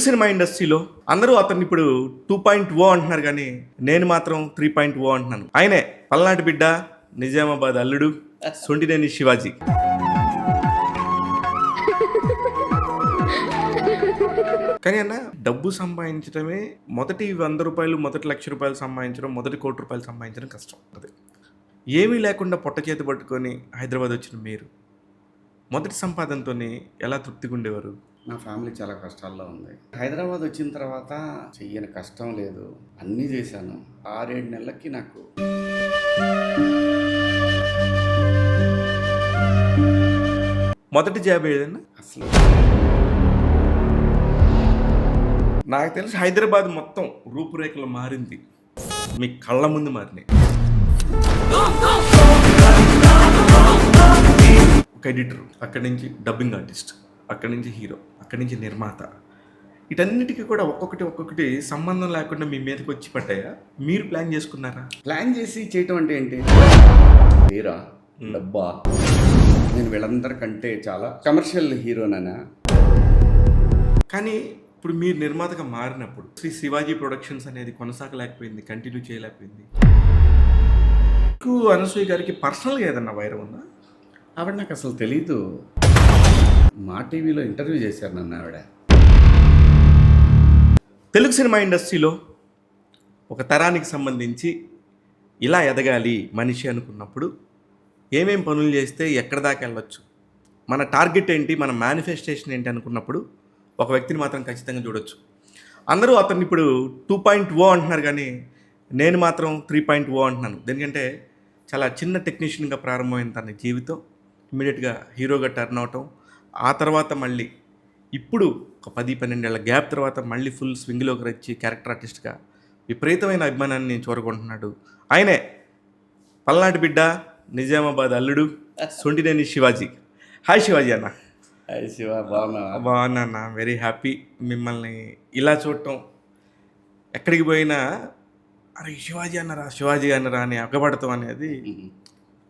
Cinema ఇండస్ట్రీలో అందరూ అతన్ని ఇప్పుడు 2.0 అంటున్నారు కానీ నేను మాత్రం 3.0 అంటున్నాను. ఆయనే పల్నాటి బిడ్డ, నిజామాబాద్ అల్లుడు, సొంటినేని శివాజీ. కానీ అన్న, డబ్బు సంపాదించడమే మొదటి 100 రూపాయలు, మొదటి 1,00,000 రూపాయలు సంపాదించడం, మొదటి 1,00,00,000 రూపాయలు సంపాదించడం కష్టం. అది ఏమీ లేకుండా పొట్ట చేతి పట్టుకొని హైదరాబాద్ వచ్చిన మీరు మొదటి సంపాదనతోనే ఎలా తృప్తిగా ఉండేవారు? నా ఫ్యామిలీ చాలా కష్టాల్లో ఉంది. హైదరాబాద్ వచ్చిన తర్వాత చెయ్యని కష్టం లేదు, అన్నీ చేశాను. 6-7 నెలలకి నాకు మొదటి జాబ్ ఏదన్నా? అసలు నాకు తెలిసి హైదరాబాద్ మొత్తం రూపురేఖలు మారింది, మీ కళ్ళ ముందు మారినాయి. ఒక ఎడిటర్, అక్కడి నుంచి డబ్బింగ్ ఆర్టిస్ట్, అక్కడి నుంచి హీరో, అక్కడి నుంచి నిర్మాత, వీటన్నిటికీ కూడా ఒక్కొక్కటి సంబంధం లేకుండా మీ మీదకి వచ్చి పడ్డాయా? మీరు ప్లాన్ చేసుకున్నారా? ప్లాన్ చేసి చేయటం అంటే ఏంటి? తీరా డబ్బా, నేను వీళ్ళందరికంటే చాలా కమర్షియల్ హీరోనా. కానీ ఇప్పుడు మీరు నిర్మాతగా మారినప్పుడు శ్రీ శివాజీ ప్రొడక్షన్స్ అనేది కొనసాగలేకపోయింది, కంటిన్యూ చేయలేకపోయింది. మీకు అనసూయ గారికి పర్సనల్గా ఏదన్నా వైరం ఉందా? ఆవిడ నాకు అసలు తెలీదు. మా టీవీలో ఇంటర్వ్యూ చేశారు నన్ను ఆవిడ. తెలుగు సినిమా ఇండస్ట్రీలో ఒక తరానికి సంబంధించి ఇలా ఎదగాలి మనిషి అనుకున్నప్పుడు ఏమేం పనులు చేస్తే ఎక్కడ దాకా వెళ్ళొచ్చు, మన టార్గెట్ ఏంటి, మన మేనిఫెస్టేషన్ ఏంటి అనుకున్నప్పుడు ఒక వ్యక్తిని మాత్రం ఖచ్చితంగా చూడొచ్చు. అందరూ అతన్ని ఇప్పుడు 2.0 అంటున్నారు కానీ నేను మాత్రం 3.0 అంటున్నాను. ఎందుకంటే చాలా చిన్న టెక్నీషియన్గా ప్రారంభమైన తన జీవితం ఇమ్మీడియట్గా హీరోగా టర్న్ అవటం, ఆ తర్వాత మళ్ళీ ఇప్పుడు ఒక 10-12 ఏళ్ల గ్యాప్ తర్వాత మళ్ళీ ఫుల్ స్వింగ్లోకి వచ్చి క్యారెక్టర్ ఆర్టిస్ట్గా విపరీతమైన అభిమానాన్ని చూరగొంటున్నాడు. ఆయనే పల్నాటి బిడ్డ, నిజామాబాద్ అల్లుడు, సొంటినేని శివాజీ. హాయ్ శివాజీ అన్న. హాయ్ శివ, బాగున్నా? బాగున్నా, వెరీ హ్యాపీ మిమ్మల్ని ఇలా చూడటం. ఎక్కడికి పోయినా అరే శివాజీ అన్నరా అని అగ్గబడతాం అనేది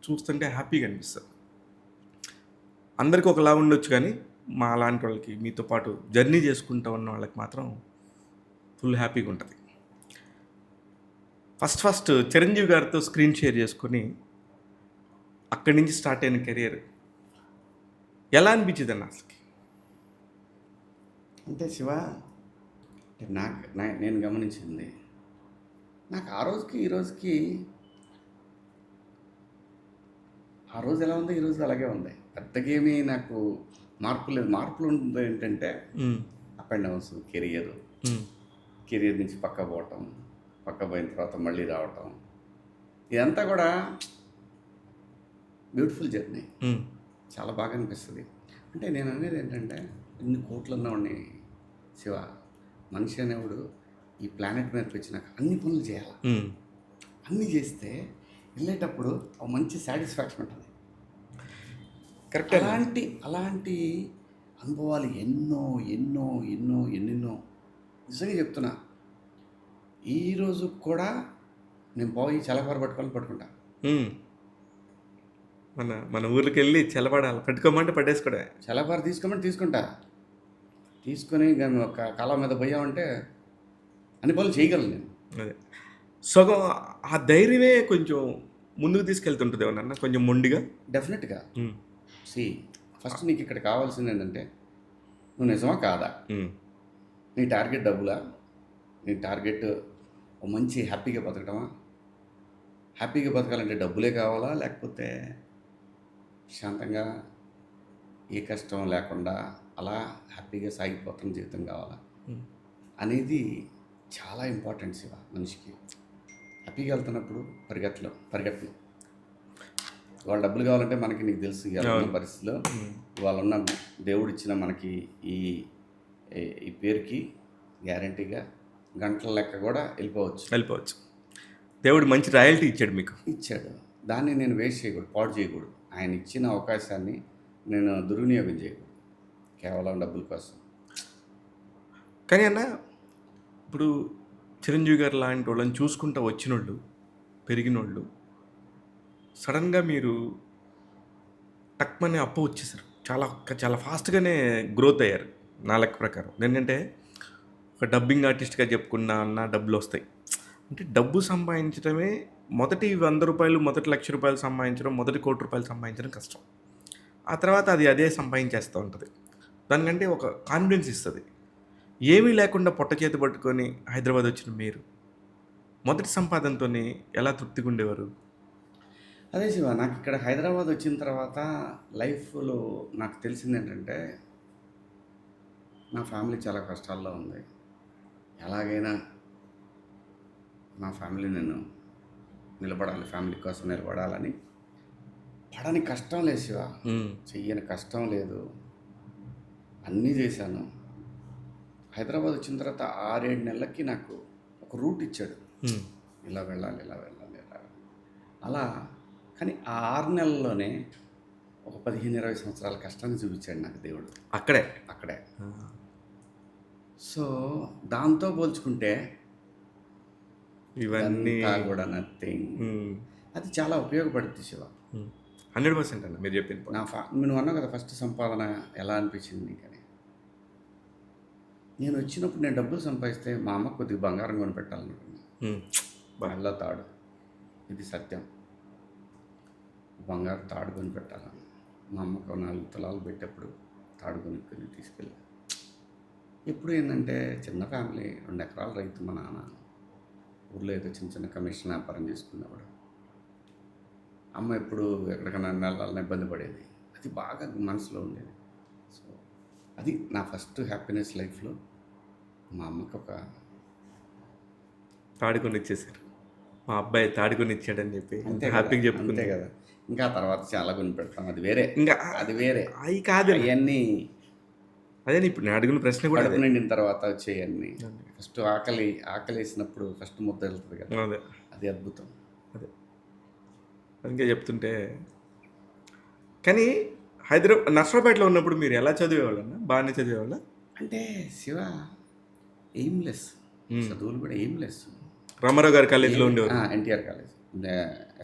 చూస్తుంటే హ్యాపీగా అనిపిస్తుంది. అందరికీ ఒకలా ఉండొచ్చు కానీ మా అలాంటి వాళ్ళకి, మీతో పాటు జర్నీ చేసుకుంటూ ఉన్న వాళ్ళకి మాత్రం ఫుల్ హ్యాపీగా ఉంటుంది. ఫస్ట్ చిరంజీవి గారితో స్క్రీన్ షేర్ చేసుకొని అక్కడి నుంచి స్టార్ట్ అయిన కెరియర్ ఎలా అనిపించింది అన్న అసలుకి? అంటే శివ, నేను గమనించింది, నాకు ఆ రోజుకి ఈ రోజుకి, ఆ రోజు ఎలా ఉంది ఈ రోజు అలాగే ఉంది. పెద్దగేమీ నాకు మార్పు లేదు. మార్పులు ఉంటుంది ఏంటంటే అప్ అండ్ డౌన్స్, కెరియర్ నుంచి పక్క పోయిన తర్వాత మళ్ళీ రావటం, ఇదంతా కూడా బ్యూటిఫుల్ జర్నీ. చాలా బాగా అనిపిస్తుంది. అంటే నేను అనేది ఏంటంటే, ఇన్ని కోట్లు ఉన్నవాడిని శివ, మనిషి అనేవాడు ఈ ప్లానెట్ మీదకి వచ్చినాక అన్ని పనులు చేయాలి. అన్నీ చేస్తే వెళ్ళేటప్పుడు ఒక మంచి సాటిస్ఫాక్షన్ ఉంటుంది. కరెక్ట్. అలాంటి అనుభవాలు ఎన్నెన్నో నిజంగా చెప్తున్నా. ఈరోజు కూడా నేను పోయి చలపార పట్టుకుంటా. మన ఊరికి వెళ్ళి చలపడాలి, పట్టుకోమంటే పట్టేసుకోవడమే. చలపార తీసుకోమంటే తీసుకొని ఒక కాలం మీద పోయామంటే అన్ని పనులు చేయగలను నేను. అదే సగం ఆ ధైర్యమే కొంచెం ముందుకు తీసుకెళ్తుంటుంది ఏమన్నా, కొంచెం మొండిగా. డెఫినెట్గా. ఫస్ట్ నీకు ఇక్కడ కావాల్సింది ఏంటంటే, నువ్వు నిజమా కాదా, నీ టార్గెట్ డబ్బులా, నీ టార్గెట్ మంచి హ్యాపీగా బతకడమా? హ్యాపీగా బతకాలంటే డబ్బులే కావాలా, లేకపోతే శాంతంగా ఏ కష్టం లేకుండా అలా హ్యాపీగా సాగిపోతున్న జీవితం కావాలా అనేది చాలా ఇంపార్టెంట్ శివ. మనిషికి హ్యాపీగా వెళ్తున్నప్పుడు పరిగెత్తలు. వాళ్ళ డబ్బులు కావాలంటే మనకి, నీకు తెలుసు ఉన్న పరిస్థితిలో వాళ్ళున్న దేవుడు ఇచ్చిన మనకి ఈ పేరుకి గ్యారంటీగా గంటల లెక్క కూడా వెళ్ళిపోవచ్చు. దేవుడు మంచి రాయల్టీ ఇచ్చాడు. దాన్ని నేను వేస్ట్ చేయకూడదు, పాడు చేయకూడదు. ఆయన ఇచ్చిన అవకాశాన్ని నేను దుర్వినియోగం చేయకూడదు కేవలం డబ్బుల కోసం. కానీ అన్న, ఇప్పుడు చిరంజీవి గారు లాంటి వాళ్ళని చూసుకుంటూ వచ్చినోళ్ళు, పెరిగినోళ్ళు, సడన్గా మీరు టక్మని అప్పు వచ్చేసారు. చాలా ఫాస్ట్గానే గ్రోత్ అయ్యారు నా లెక్క ప్రకారం. ఎందుకంటే ఒక డబ్బింగ్ ఆర్టిస్ట్గా చెప్పుకున్నా అన్న డబ్బులు వస్తాయి. అంటే డబ్బు సంపాదించడమే మొదటి 100 రూపాయలు, మొదటి 1,00,000 రూపాయలు సంపాదించడం, మొదటి 1,00,00,000 రూపాయలు సంపాదించడం కష్టం. ఆ తర్వాత అది అదే సంపాదించేస్తూ ఉంటుంది. దానికంటే ఒక కాన్ఫిడెన్స్ ఇస్తుంది. ఏమీ లేకుండా పొట్ట చేతి పట్టుకొని హైదరాబాద్ వచ్చిన మీరు మొదటి సంపాదనతోనే ఎలా తృప్తిగా ఉండేవారు? అదే శివ, నాకు ఇక్కడ హైదరాబాద్ వచ్చిన తర్వాత లైఫ్లో నాకు తెలిసింది ఏంటంటే, నా ఫ్యామిలీ చాలా కష్టాల్లో ఉంది. ఎలాగైనా నా ఫ్యామిలీ నేను నిలబడాలి, ఫ్యామిలీ కోసం నిలబడాలని పడని కష్టం లేదు శివ, చెయ్యని కష్టం లేదు, అన్నీ చేశాను. హైదరాబాద్ వచ్చిన తర్వాత 6-7 నెలలకి నాకు ఒక రూట్ ఇచ్చాడు, ఇలా వెళ్ళాలి, ఇలా వెళ్ళాలి, ఇలా వెళ్ళాలి. అలా కానీ ఆ 6 నెలల్లోనే ఒక 15-20 సంవత్సరాల కష్టాన్ని చూపించాడు నాకు దేవుడు అక్కడే. సో దాంతో పోల్చుకుంటే ఇవన్నీ కూడా నథింగ్. అది చాలా ఉపయోగపడుతుంది శివ. 100% అన్న మీరు చెప్పింది. నువ్వు అన్నావు కదా ఫస్ట్ సంపాదన ఎలా అనిపించింది నీకని. నేను వచ్చినప్పుడు నేను డబ్బులు సంపాదిస్తే మా అమ్మ కొద్దిగా బంగారం కొనిపెట్టాలనుకున్నాను. బళ్ళ తాడు, ఇది సత్యం, బంగారు తాడు కొనిపెట్టాలని మా అమ్మకు 4 తులాలు పెట్టేప్పుడు తాడు కొనుక్కొని తీసుకెళ్ళి. ఎప్పుడు ఏంటంటే చిన్న ఫ్యామిలీ, 2 ఎకరాల రైతు మా నాన్న, ఊళ్ళో ఏదో చిన్న చిన్న కమిషన్ వ్యాపారం చేసుకునేవాడు. అమ్మ ఎప్పుడు ఎక్కడికైనా వెళ్ళాలని ఇబ్బంది పడేది, అది బాగా మనసులో ఉండేది. సో అది నా ఫస్ట్ హ్యాపీనెస్ లైఫ్లో. మా అమ్మకి ఒక తాడు కొని ఇచ్చేసారు, మా అబ్బాయి తాడు కొని ఇచ్చాడని చెప్పి అంతే హ్యాపీగా చెప్పుకుంటే కదా. ఇంకా తర్వాత చాలా కొని పెడతాం, అది వేరే, ఇంకా అది వేరే. అవి కాదు అవన్నీ అదే ఇప్పుడు నేను అడిగిన ప్రశ్న కూడా కడుపు నిండిన తర్వాత వచ్చేయన్నీ. ఫస్ట్ ఆకలి వేసినప్పుడు ఫస్ట్ ముద్ద వెళ్తుంది కదా, అదే అది అద్భుతం. అదే అందుకే చెప్తుంటే. కానీ నర్సరావుపేటలో ఉన్నప్పుడు మీరు ఎలా చదివేవాళ్ళన్నా? బాగానే చదివేవాళ్ళ? అంటే శివ ఎయిమ్లెస్, చదువులు కూడా ఎయిమ్లెస్. రామారావు గారి కాలేజీలో ఉండేవారు. ఎన్టీఆర్ కాలేజ్,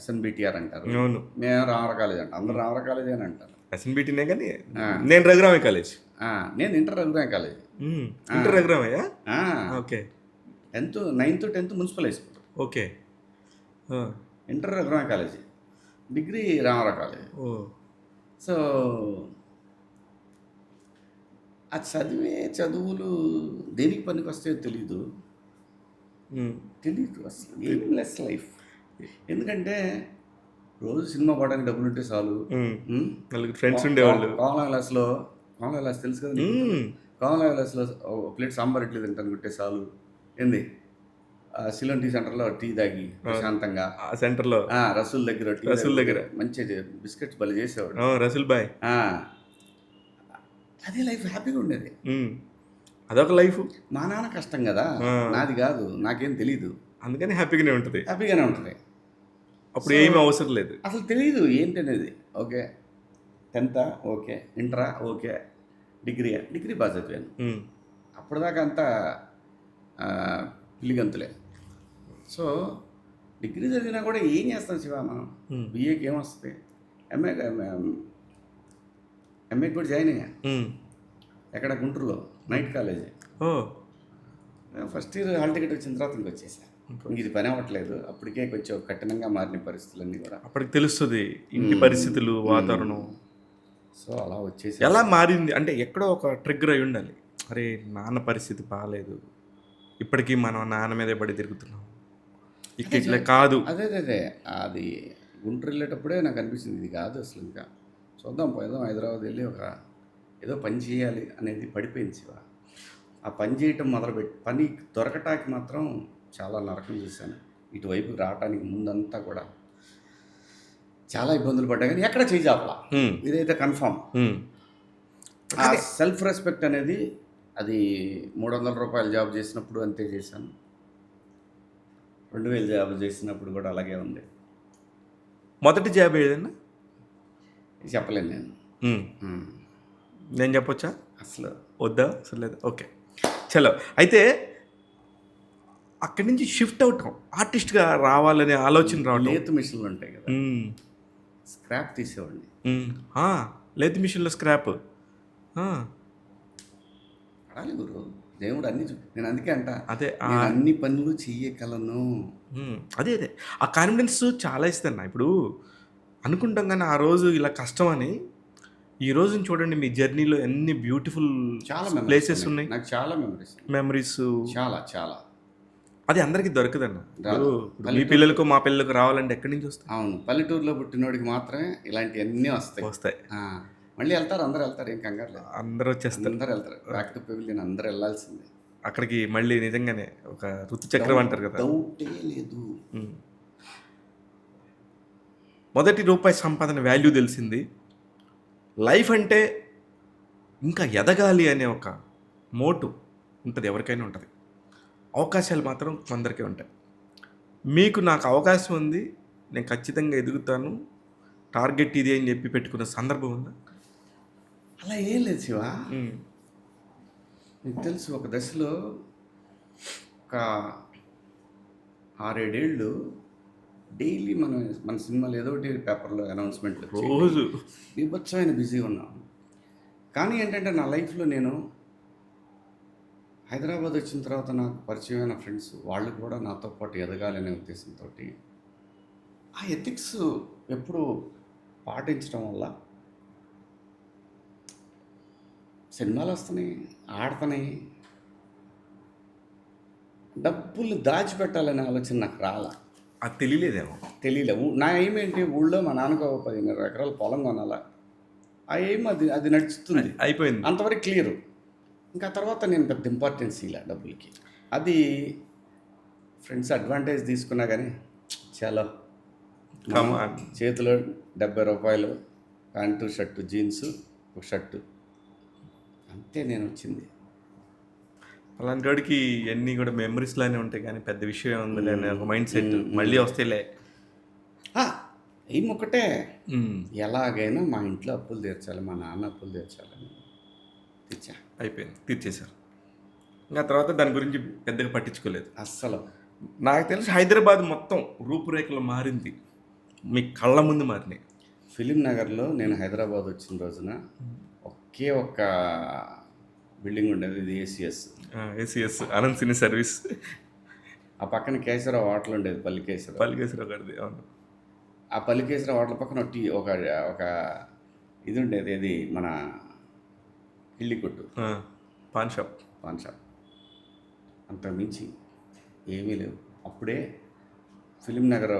SNBTR అంటారు. అవును, మేము రామారావు కాలేజ్ అంటాం, అందరూ రామారావు కాలేజ్ అని అంటారు. SNBTనే కానీ నేను రఘురామయ్య కాలేజ్. నేను inter Raghuramaiah college. Inter Raghuramaiah. Okay. 9th 10th municipal high school. Okay. Inter Raghuramaiah college, degree Ramarao college. So ఆ చదువులు దేనికి పనికి వస్తాయో తెలీదు అసలు. Aimless life. ఎందుకంటే రోజు సినిమా పోవడానికి డబ్బులు ఉంటే చాలు. ఫ్రెండ్స్ ఉండేవాళ్ళు. కోమలా విలాస్ తెలుసు కదా, కోమలా విలాస్లో ప్లేట్ సాంబార్ ఇడ్లీ తింటాను గుట్టే చాలు. ఏంది సిలోన్ టీ సెంటర్లో టీ తాగి ప్రశాంతంగా, సెంటర్లో రసూల్ దగ్గర మంచి బిస్కెట్స్ బలి చేసేవాడు రసూల్ బాయ్. అదే లైఫ్, హ్యాపీగా ఉండేది. అదొక లైఫ్. మా నాన్న కష్టం కదా, నాది కాదు, నాకేం తెలీదు, అందుకని హ్యాపీగానే ఉంటుంది. అప్పుడు ఏమీ అవసరం లేదు, అసలు తెలియదు ఏంటనేది. ఓకే 10th ఓకే, ఇంటరా ఓకే, డిగ్రీ బాగా చదివాను. అప్పటిదాకా అంతా పిల్లిగంతులే. సో డిగ్రీ చదివినా కూడా ఏం చేస్తాం శివ మనం? బిఏకి ఏమొస్తుంది? ఎంఏకి కూడా జాయిన్ అయ్యా. ఎక్కడ? గుంటూరులో night college. First year hall ticket వచ్చిన తర్వాత ఇంకొచ్చేసా. ఇది పని అవ్వట్లేదు. అప్పటికే కొంచెం కఠినంగా మారిన పరిస్థితులన్నీ కూడా అప్పటికి తెలుస్తుంది, ఇంటి పరిస్థితులు, వాతావరణం. సో అలా వచ్చేసి ఎలా మారింది అంటే ఎక్కడో ఒక ట్రిగ్గర్ అయి ఉండాలి. అరే నాన్న పరిస్థితి బాగాలేదు, ఇప్పటికీ మనం నాన్న మీదే పడి తిరుగుతున్నాం, ఇట్లా కాదు. అదే అది గుంటూరు వెళ్ళేటప్పుడే నాకు అనిపించింది ఇది కాదు అసలు, ఇంకా చూద్దాం పోదాం హైదరాబాద్ వెళ్ళి ఏదో పని చేయాలి అనేది పడిపోయింది శివ. ఆ పని చేయటం మొదలుపెట్టి పని దొరకటానికి మాత్రం చాలా నరకం చేశాను. ఇటువైపు రావడానికి ముందంతా కూడా చాలా ఇబ్బందులు పడ్డా, కానీ ఎక్కడ చేయి చాపలా. ఇదైతే కన్ఫామ్. ఆ సెల్ఫ్ రెస్పెక్ట్ అనేది, అది 300 రూపాయలు జాబ్ చేసినప్పుడు అంతే చేశాను, 2000 జాబ్ చేసినప్పుడు కూడా అలాగే ఉంది. మొదటి జాబ్ ఏదైనా చెప్పలేను నేను చెప్పొచ్చా? అసలు వద్దా? అసలు లేదు. ఓకే చలో. అయితే అక్కడి నుంచి షిఫ్ట్ అవటం, ఆర్టిస్ట్గా రావాలనే ఆలోచన రావడం. లేత్ మిషన్లు ఉంటాయి కదా, స్క్రాప్ తీసేవాడిని. లేత్ మిషన్లో స్క్రాప్ అడాలి గురు, దేవుడు అన్ని నేను అందుకే అంట అదే నేను అన్ని పనులు చెయ్యగలను. అదే అదే ఆ కాన్ఫిడెన్స్ చాలా ఇస్తాను. ఇప్పుడు అనుకుంటాం కానీ ఆ రోజు ఇలా కష్టం అని, ఈ రోజుని చూడండి మీ జర్నీలో ఎన్ని బ్యూటిఫుల్ చాలా ప్లేసెస్ మెమరీస్ ఉన్నాయి, నాకు, చాలా మెమరీస్ మెమరీస్. చాలా చాలా. అది అందరికీ దొరకదన్న. రాదు. ఇప్పుడు మీ పిల్లలకు మా పిల్లలకు రావాలంటే ఎక్కడి నుంచి వస్తాయి? అవును, పల్లెటూరులో పుట్టినోడికి మాత్రమే ఇలాంటివన్నీ వస్తాయి. వస్తాయి. ఆ, మళ్ళీ వెళ్తారు, అందరూ వెళ్తారు, ఏం కంగారు లేదు. అందరూ వచ్చేస్తారు అందరూ వెళ్తారు, బ్యాక్ టు పెవిలియన్ అందరూ వెళ్ళాల్సిందే. అక్కడికి. మళ్ళీ నిజంగానే ఒక ఋతుచక్రం అంటారు కదా. డౌటే లేదు. మొదటి రూపాయి సంపాదన వాల్యూ తెలిసింది. లైఫ్ అంటే ఇంకా ఎదగాలి అనే ఒక మోటు ఉంటుంది, ఎవరికైనా ఉంటుంది. అవకాశాలు మాత్రం కొందరికే ఉంటాయి. మీకు నాకు అవకాశం ఉంది, నేను ఖచ్చితంగా ఎదుగుతాను, టార్గెట్ ఇది అని చెప్పి పెట్టుకున్న సందర్భం ఉందా? అలా ఏం లేదు శివ. నీకు తెలుసు, ఒక దశలో ఒక 6-7 ఏళ్ళు డైలీ మన సినిమాలు ఏదో ఒకటి పేపర్లో అనౌన్స్మెంట్లు రోజు బీభత్సమైన బిజీగా ఉన్నాం. కానీ ఏంటంటే నా లైఫ్లో నేను హైదరాబాద్ వచ్చిన తర్వాత నాకు పరిచయమైన ఫ్రెండ్స్ వాళ్ళు కూడా నాతో పాటు ఎదగాలనే ఉద్దేశంతో ఆ ఎథిక్స్ ఎప్పుడు పాటించడం వల్ల సినిమాలు వస్తున్నాయి, ఆడుతున్నాయి. డబ్బులు దాచిపెట్టాలనే ఆలోచన నాకు రాలా. అది తెలియలేదేమో. తెలియలే. నా ఎయిమ్ ఏంటి, ఊళ్ళో మా నాన్నకు 10 ఎకరాల పొలం కొనాలా, ఆ ఎయిమ్ అది నడుస్తుంది, అయిపోయింది, అంతవరకు క్లియరు. ఇంకా తర్వాత నేను పెద్ద ఇంపార్టెన్స్ ఇలా డబ్బులకి. అది ఫ్రెండ్స్ అడ్వాంటేజ్ తీసుకున్నా కానీ చాలా చేతిలో 70 రూపాయలు ప్యాంటు షర్టు, జీన్స్, ఒక షర్టు, అంతే నేను వచ్చింది. అలాంటి వాడికి ఇవన్నీ కూడా మెమరీస్ లానే ఉంటాయి కానీ పెద్ద విషయం ఉంది అనే ఒక మైండ్ సెట్ మళ్ళీ వస్తేలే. ఎయిమ్ ఒకటే, ఎలాగైనా మా ఇంట్లో అప్పులు తీర్చాలి, మా నాన్న అప్పులు తీర్చాలని తీర్చా. అయిపోయింది, తీర్చేశారు. ఇంకా తర్వాత దాని గురించి పెద్దగా పట్టించుకోలేదు అస్సలు. నాకు తెలిసి హైదరాబాద్ మొత్తం రూపురేఖలు మారింది, మీ కళ్ళ ముందు మారినాయి. ఫిలిం నగర్లో నేను హైదరాబాద్ వచ్చిన రోజున ఒకే ఒక్క బిల్డింగ్ ఉండేది, ఇది ఏసీఎస్ అనంత్ సినీ సర్వీస్. ఆ పక్కన కేసరావు హోటల్ ఉండేది, పల్లికేశ్వరరావు గారిది. అవును, ఆ పల్లికేసరావు హోటల్ పక్కన ఒక ఇది ఉండేది, ఇది మన ఇల్లి కొట్టు, పాన్ షాప్. అంతకు మించి ఏమీ లేవు. అప్పుడే ఫిలిం నగర్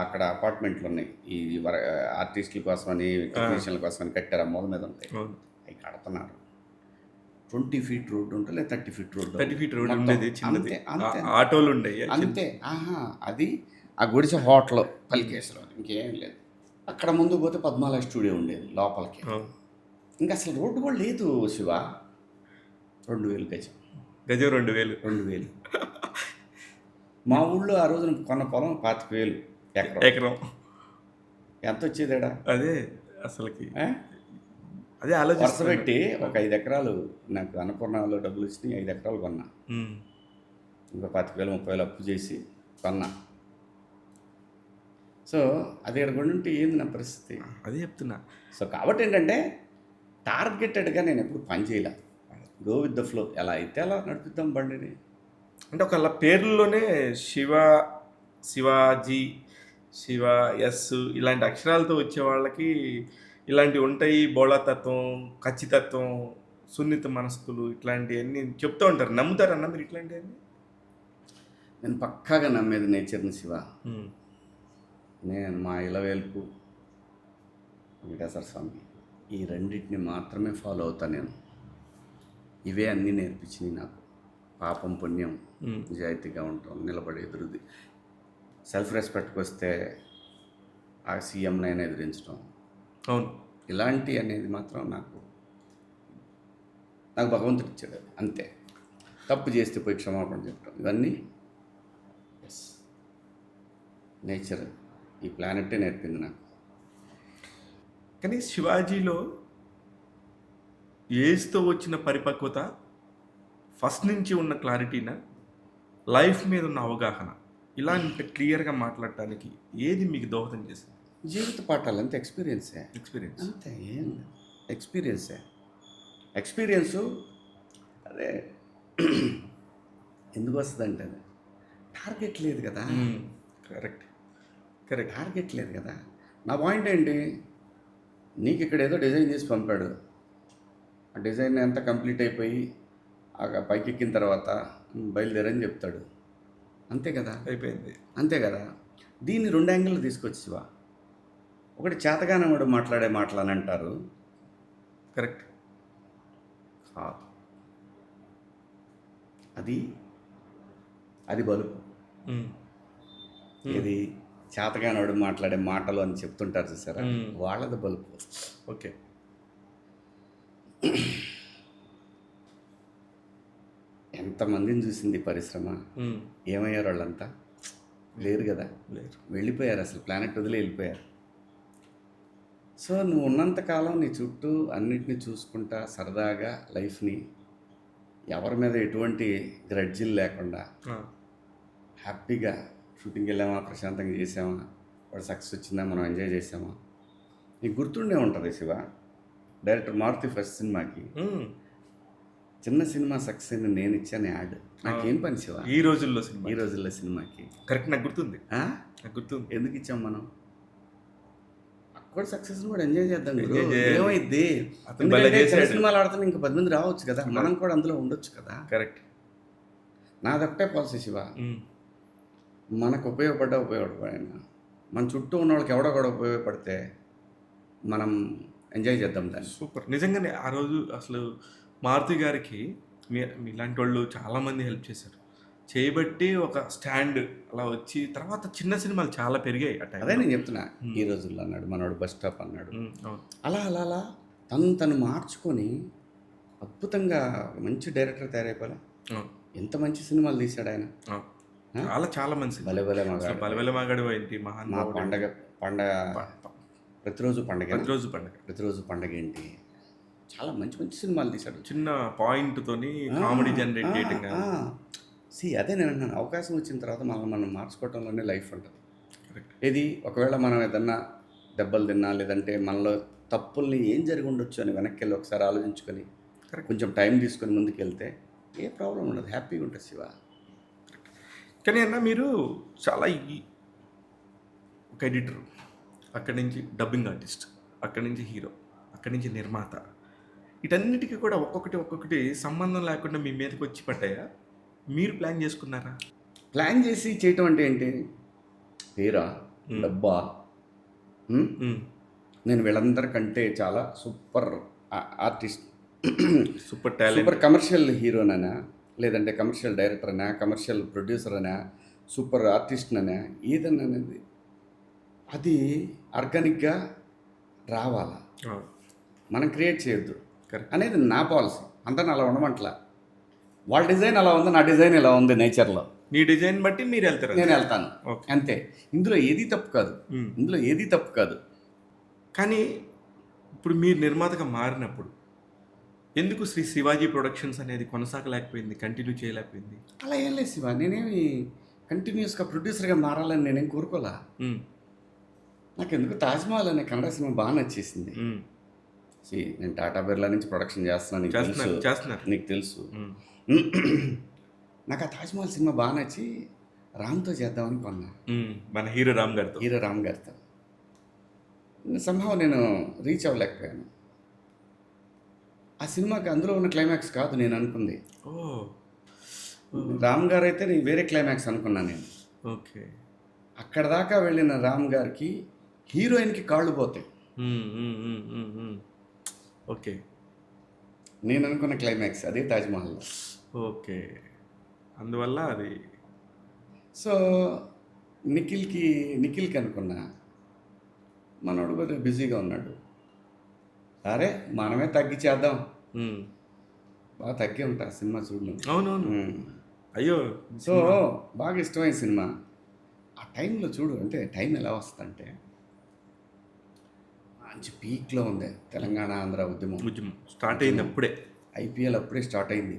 అక్కడ అపార్ట్మెంట్లు ఉన్నాయి, ఈ ఆర్టిస్టుల కోసమని, టెక్నీషియన్ల కోసమని కట్టారు, ఆ మూల మీద ఉంటాయి, అవి కడుతున్నారు. 20 ఫీట్ రోడ్డు ఉంటుంది, లేదా 30 ఫీట్ రోడ్డు, 30 ఫీట్ రోడ్డు ఉండేది, చిన్నది, అంతే ఆటోలు ఉండేవి అంతే. అది ఆ గుడిసె హోటల్ పల్లికేశ్వరం, ఇంకేం లేదు. అక్కడ ముందు పోతే పద్మాలయ స్టూడియో ఉండేది లోపలికి. ఇంకా అసలు రోడ్డు కూడా లేదు శివ. 2000 గజం 2000. మా ఊళ్ళో ఆ రోజున కొన్న పొలం 25,000 ఎకరం. ఎంత వచ్చేదేడా? అదే అసలుకి అదే ఆలోచన. వరుస పెట్టి ఒక 5 ఎకరాలు నాకు అన్నపూర్ణలో డబ్బులు వచ్చినాయి, 5 ఎకరాలు కొన్నా. ఇంకా 25,000 30,000 అప్పు చేసి కొన్నా. సో అది ఎడగొంటే ఏంది నా పరిస్థితి? అదే చెప్తున్నా. సో కాబట్టి ఏంటంటే టార్గెటెడ్గా నేను ఎప్పుడు పని చేయలే, గో విత్ ద ఫ్లో, ఎలా అయితే అలా నడిపిద్దాం బండిని. అంటే ఒకళ్ళ పేర్లలోనే శివాజీ, శివ, ఎస్ ఇలాంటి అక్షరాలతో వచ్చే వాళ్ళకి ఇలాంటివి ఉంటాయి. బోళతత్వం, ఖచ్చితత్వం, సున్నిత మనస్కులు, ఇట్లాంటివన్నీ చెప్తూ ఉంటారు. నమ్ముతారు అన్న మీరు ఇట్లాంటివన్నీ? నేను పక్కాగా నమ్మేది నేచర్ని శివ. నేను మా ఇలవేల్పు, వెంకటేశ్వర స్వామి, ఈ రెండింటిని మాత్రమే ఫాలో అవుతాను నేను. ఇవే అన్నీ నేర్పించినాయి నాకు. పాపం పుణ్యం, నిజాయితీగా ఉంటాం, నిలబడి ఎదురుది, సెల్ఫ్ రెస్పెక్ట్కి వస్తే ఆ సీఎంనైనా ఎదిరించడం, అవును, ఇలాంటి అనేది మాత్రం నాకు భగవంతుడు ఇచ్చాడు. అంతే. తప్పు చేస్తే పోయి క్షమాపణ చెప్పడం, ఇవన్నీ నేచర్, ఈ ప్లానెట్టే నేర్పింది నాకు. కానీ శివాజీలో ఏజ్తో వచ్చిన పరిపక్వత, ఫస్ట్ నుంచి ఉన్న క్లారిటీనా, లైఫ్ మీద ఉన్న అవగాహన, ఇలా ఇంత క్లియర్గా మాట్లాడటానికి ఏది మీకు దోహదం చేసింది? జీవిత పాఠాలు అంతే, ఎక్స్పీరియన్స్ అంతే, ఏం ఎక్స్పీరియన్సు. అదే ఎందుకు వస్తుందంటే అది టార్గెట్ లేదు కదా. Correct correct. టార్గెట్ లేదు కదా. నా పాయింట్ ఏంటి, నీకు ఇక్కడ ఏదో డిజైన్ చేసి పంపాడు, ఆ డిజైన్ అంతా కంప్లీట్ అయిపోయి ఆ పైకి ఎక్కిన తర్వాత బయలుదేరని చెప్తాడు, అంతే కదా. అయిపోయింది. అంతే కదా. దీన్ని 2 యాంగిల్లో తీసుకొచ్చి శివ, ఒకటి చేతగానవాడు మాట్లాడే మాటలు అని అంటారు, కరెక్ట్. కాదు, అది అది బలుపు. ఇది చేతగానవాడు మాట్లాడే మాటలు అని చెప్తుంటారు చూసారా, వాళ్ళది బలుపు. ఓకే. ఎంతమందిని చూసింది ఈ పరిశ్రమ, ఏమయ్యారు వాళ్ళంతా? లేరు కదా, లేరు. వెళ్ళిపోయారు, అసలు ప్లానెట్ వదిలి వెళ్ళిపోయారు. సో నువ్వు ఉన్నంతకాలం నీ చుట్టూ అన్నిటిని చూసుకుంటా సరదాగా లైఫ్ని ఎవరి మీద ఎటువంటి గ్రడ్జిల్ లేకుండా హ్యాపీగా షూటింగ్కి వెళ్ళామా, ప్రశాంతంగా చేసామా, వాడు సక్సెస్ వచ్చిందా, మనం ఎంజాయ్ చేసామా. నీకు గుర్తుండే ఉంటుంది శివ, డైరెక్టర్ మారుతి ఫస్ట్ సినిమాకి చిన్న సినిమా సక్సెస్ అయింది, నేను ఇచ్చాను యాడ్. నాకేం పని శివ ఈ రోజుల్లో సినిమా, ఈ రోజుల్లో సినిమాకి? కరెక్ట్, నాకు గుర్తుంది. ఆ? నాకు గుర్తుంది. ఎందుకు ఇచ్చాం మనం? అక్కడ సక్సెస్ కూడా ఎంజాయ్ చేద్దాం. Enjoy చేయాలి. ఏమైద్ది, అతను భలే ఎందుకంటే చిన్న చేశాడు. సినిమాలు ఆడుతున్నా ఇంకా 10 మంది రావచ్చు కదా, మనం కూడా అందులో ఉండొచ్చు కదా. కరెక్ట్. నాదొక్కటే పాలసీ శివ, మనకు ఉపయోగపడిన మన చుట్టూ ఉన్న వాళ్ళకి ఎవడో కూడా ఉపయోగపడితే మనం ఎంజాయ్ చేద్దాం దాన్ని. సూపర్. నిజంగానే ఆ రోజు అసలు మారుతి గారికి మీలాంటి వాళ్ళు చాలామంది హెల్ప్ చేశారు. చేయబట్టి ఒక స్టాండ్ అలా వచ్చి తర్వాత చిన్న సినిమాలు చాలా పెరిగాయి ఆ టైం. అదే నేను చెప్తున్నా, ఈ రోజుల్లో అన్నాడు మనోడు, బస్ స్టాప్ అన్నాడు, అవును. అలా అలా అలా తను మార్చుకొని అద్భుతంగా మంచి డైరెక్టర్ తయారైపోలే. అవును. ఎంత మంచి సినిమాలు తీశాడు ఆయన. అవును. చాలా చాలా మంచి భలే భలే మగాడు, బలవెల మగాడు ఏంటి, మా మహాన్ పండగ ప్రతిరోజు పండగ, ప్రతిరోజు పండుగ, ప్రతిరోజు పండగ ఏంటి, చాలా మంచి మంచి సినిమాలు తీశాడు. చిన్న పాయింట్ తోని కామెడీ జనరేట్ చేయటం కానీ. అదే నేను అన్నాను, అవకాశం వచ్చిన తర్వాత మనం మార్చుకోవటంలోనే లైఫ్ ఉంటుంది. కరెక్ట్. ఇది ఒకవేళ మనం ఏదన్నా దెబ్బలు తిన్నా, లేదంటే మనలో తప్పుల్ని ఏం జరిగి ఉండొచ్చు అని వెనక్కి వెళ్ళి ఒకసారి ఆలోచించుకొని Correct. కొంచెం టైం తీసుకొని ముందుకు వెళ్తే ఏ ప్రాబ్లం ఉండదు, హ్యాపీగా ఉంటుంది శివ. కానీ అన్న మీరు చాలా ఒక ఎడిటర్, అక్కడి నుంచి డబ్బింగ్ ఆర్టిస్ట్, అక్కడి నుంచి హీరో, అక్కడి నుంచి నిర్మాత, వీటన్నిటికీ కూడా ఒక్కొక్కటి సంబంధం లేకుండా మీ మీదకి వచ్చి పడ్డాయా? మీరు ప్లాన్ చేసుకున్నారా? ప్లాన్ చేసి చేయటం అంటే ఏంటి, పేరా, డబ్బా? నేను వీళ్ళందరికంటే చాలా super artist, super talent, super commercial హీరోనైనా, లేదంటే కమర్షియల్ డైరెక్టర్ అయినా, కమర్షియల్ ప్రొడ్యూసర్ అయినా, సూపర్ ఆర్టిస్ట్ అయినా, ఏదన్నా అనేది అది ఆర్గానిక్గా రావాలా, మనం క్రియేట్ చేయొద్దు అనేది నా పాలసీ. అందరిని అలా ఉండమంటలా, వాళ్ళ డిజైన్ అలా ఉంది, నా డిజైన్ ఇలా ఉంది నేచర్లో, నీ డిజైన్ బట్టి మీరు వెళ్తారు, నేను వెళ్తాను, అంతే. ఇందులో ఏది తప్పు కాదు, ఇందులో ఏది తప్పు కాదు. కానీ ఇప్పుడు మీరు నిర్మాతగా మారినప్పుడు ఎందుకు శ్రీ శివాజీ ప్రొడక్షన్స్ అనేది కొనసాగలేకపోయింది, కంటిన్యూ చేయలేకపోయింది? అలా ఏం లేదు శివ, నేనేమి కంటిన్యూస్గా ప్రొడ్యూసర్గా మారాలని నేనేం కోరుకోలే. నాకు ఎందుకు తాజ్మహల్ అనే కన్నడ సినిమా బాగా నచ్చేసింది. నేను టాటా బిర్లా నుంచి ప్రొడక్షన్ చేస్తున్నాను, నీకు తెలుసు. నాకు ఆ తాజ్మహల్ సినిమా బాగా నచ్చి రామ్తో చేద్దామని కొన్నా, మన హీరో రామ్ గారితో. సంభవం నేను రీచ్ అవ్వలేకపోయాను. ఆ సినిమాకి అందులో ఉన్న క్లైమాక్స్ కాదు నేను అనుకుంది. రామ్ గారు అయితే నేను వేరే క్లైమాక్స్ అనుకున్నాను నేను. ఓకే. అక్కడ దాకా వెళ్ళిన రామ్ గారికి హీరోయిన్కి కాళ్ళు పోతాయి. ఓకే. నేను అనుకున్న క్లైమాక్స్ అదే తాజ్మహల్. ఓకే. అందువల్ల అది సో నిఖిల్కి అనుకున్నా, మనోడు కొద్దిగా బిజీగా ఉన్నాడు. అరే మనమే తగ్గించేద్దాం, బాగా తగ్గి ఉంటా సినిమా చూడడం. అవునవును. అయ్యో, సో బాగా ఇష్టమైన సినిమా. ఆ టైంలో చూడు, అంటే టైం ఎలా వస్తుందంటే మంచి పీక్లో ఉంది తెలంగాణ ఆంధ్ర ఉద్యమం స్టార్ట్ అయింది అప్పుడే, ఐపీఎల్ అప్పుడే స్టార్ట్ అయింది.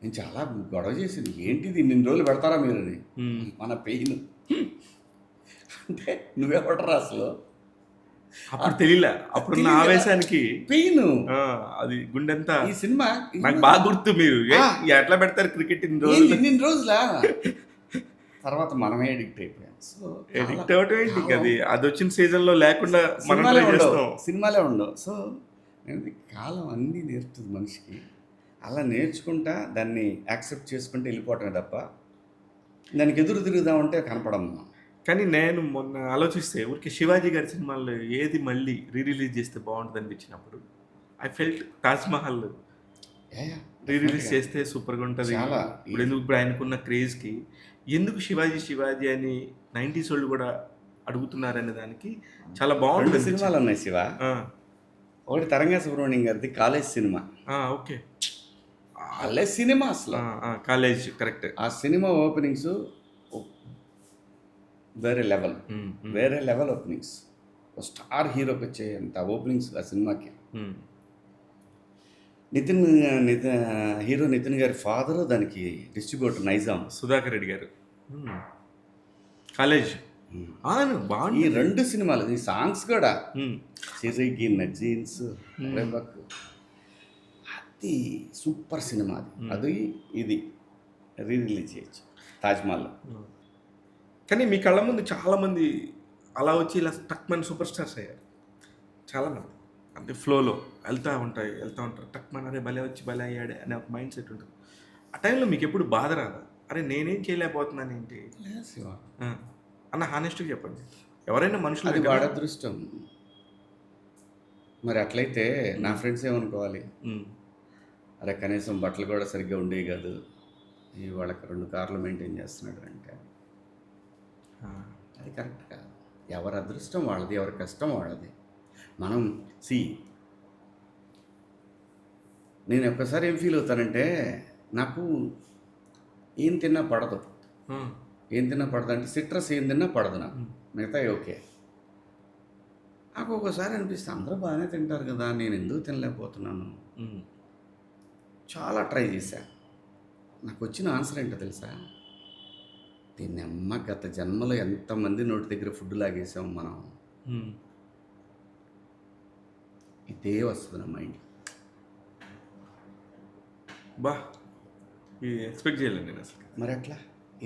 నేను చాలా గొడవ చేసింది, ఏంటిది ఇన్ని రోజులు పెడతారా మీరు అని. మన పెయిన్ అంటే నువ్వెవడరా అసలు, అప్పుడు తెలియలే, అప్పుడున్న తెలీదు కదా. ఆవేశానికి పెయిన్. ఆ, అది గుండెంతా. ఈ సినిమా నాకు బాగా గుర్తు, మీరు ఆ. ఎట్లా పెడతారు క్రికెట్ ఇన్ని ఏంది రోజులు. ఇన్ని రోజులా తర్వాత మనమే ఎడిక్ట్ అయిపోయాం. సో ఎడిక్ట్ అవ్వటం ఏంటి, అది అది వచ్చిన సీజన్ లో లేకుండా మనం సినిమాలే ట్రై ఉండవు, చేస్తాం. సినిమాలే ఉండవు. సో నేను కాలం అన్నీ నేర్పుతుంది మనిషికి. అలా నేర్చుకుంటా దాన్ని యాక్సెప్ట్ చేసుకుంటే వెళ్ళిపోవటమే తప్ప దానికి ఎదురు తిరుగుదామంటే కనపడము. కానీ నేను మొన్న ఆలోచిస్తే ఊరికి శివాజీ గారి సినిమాల్లో ఏది మళ్ళీ రిలీజ్ చేస్తే బాగుంటుంది అనిపించినప్పుడు I felt Taj Mahal release చేస్తే సూపర్గా ఉంటుంది. చాలా. ఇప్పుడు ఆయనకున్న క్రేజ్కి ఎందుకు శివాజీ శివాజీ అని 90s వాళ్ళు కూడా అడుగుతున్నారనే దానికి చాలా రెండు బాగుంటుంది సినిమాలు ఉన్నాయి శివ. ఒకటి తరంగ సుబ్రహ్మణ్యం గారిది college cinema. Okay. College cinema అసలు. College correct. ఆ సినిమా ఓపెనింగ్స్ వేరే లెవెల్, వేరే లెవెల్ ఓపెనింగ్స్. స్టార్ హీరోకి వచ్చే అంత ఓపెనింగ్స్ ఆ సినిమాకి. నితిన్ హీరో నితిన్ గారి ఫాదరు దానికి డిస్ట్రిబ్యూటర్ నైజాం సుధాకర్ రెడ్డి గారు. కాలేజ్ ఈ బాగుంది. రెండు సినిమాలు, ఈ సాంగ్స్ కూడా చిరిగి జీన్స్ అది సూపర్ సినిమా. అది ఇది రిలీజ్ చేయొచ్చు తాజ్మహల్. కానీ మీ కళ్ళ ముందు చాలామంది అలా వచ్చి ఇలా టక్మన్ సూపర్ స్టార్స్ అయ్యారు చాలామంది. అంటే ఫ్లోలో వెళ్తూ ఉంటారు టక్మన్, అరే భలే వచ్చి భలే అయ్యాడే అనే ఒక మైండ్ సెట్ ఉంటుంది. ఆ టైంలో మీకు ఎప్పుడు బాధ రాదా, అరే నేనేం చేయలేకపోతున్నాను ఏంటి అన్న? హానెస్ట్గా చెప్పండి. ఎవరైనా మనుషులు అది వాడ అదృష్టం. మరి అట్లయితే నా ఫ్రెండ్స్ ఏమనుకోవాలి, అరే కనీసం బట్టలు కూడా సరిగ్గా ఉండేవి కాదు, ఈ వాళ్ళకి 2 కార్లు మెయింటైన్ చేస్తున్నాడు అంటే అది కరెక్ట్ కాదు. ఎవరి అదృష్టం వాళ్ళది, ఎవరి కష్టం వాళ్ళది. మనం నేను ఒక్కసారి ఏం ఫీల్ అవుతానంటే, నాకు ఏం తిన్నా పడదు. ఏం తిన్నా పడదు అంటే సిట్రస్ ఏం తిన్నా పడదు నాకు, మిగతా ఓకే. నాకు ఒక్కోసారి అనిపిస్తే అందరూ బాగానే తింటారు కదా, నేను ఎందుకు తినలేకపోతున్నాను. చాలా ట్రై చేశా. నాకు వచ్చిన ఆన్సర్ ఏంటో తెలుసా, దీన్ని అమ్మ గత జన్మలో ఎంతమంది నోటి దగ్గర ఫుడ్ లాగేసాం మనం, ఇదే వస్తుంది నా మైండ్. బా, ఇది ఎక్స్పెక్ట్ చేయలేదు నేను అసలు. మరి అట్లా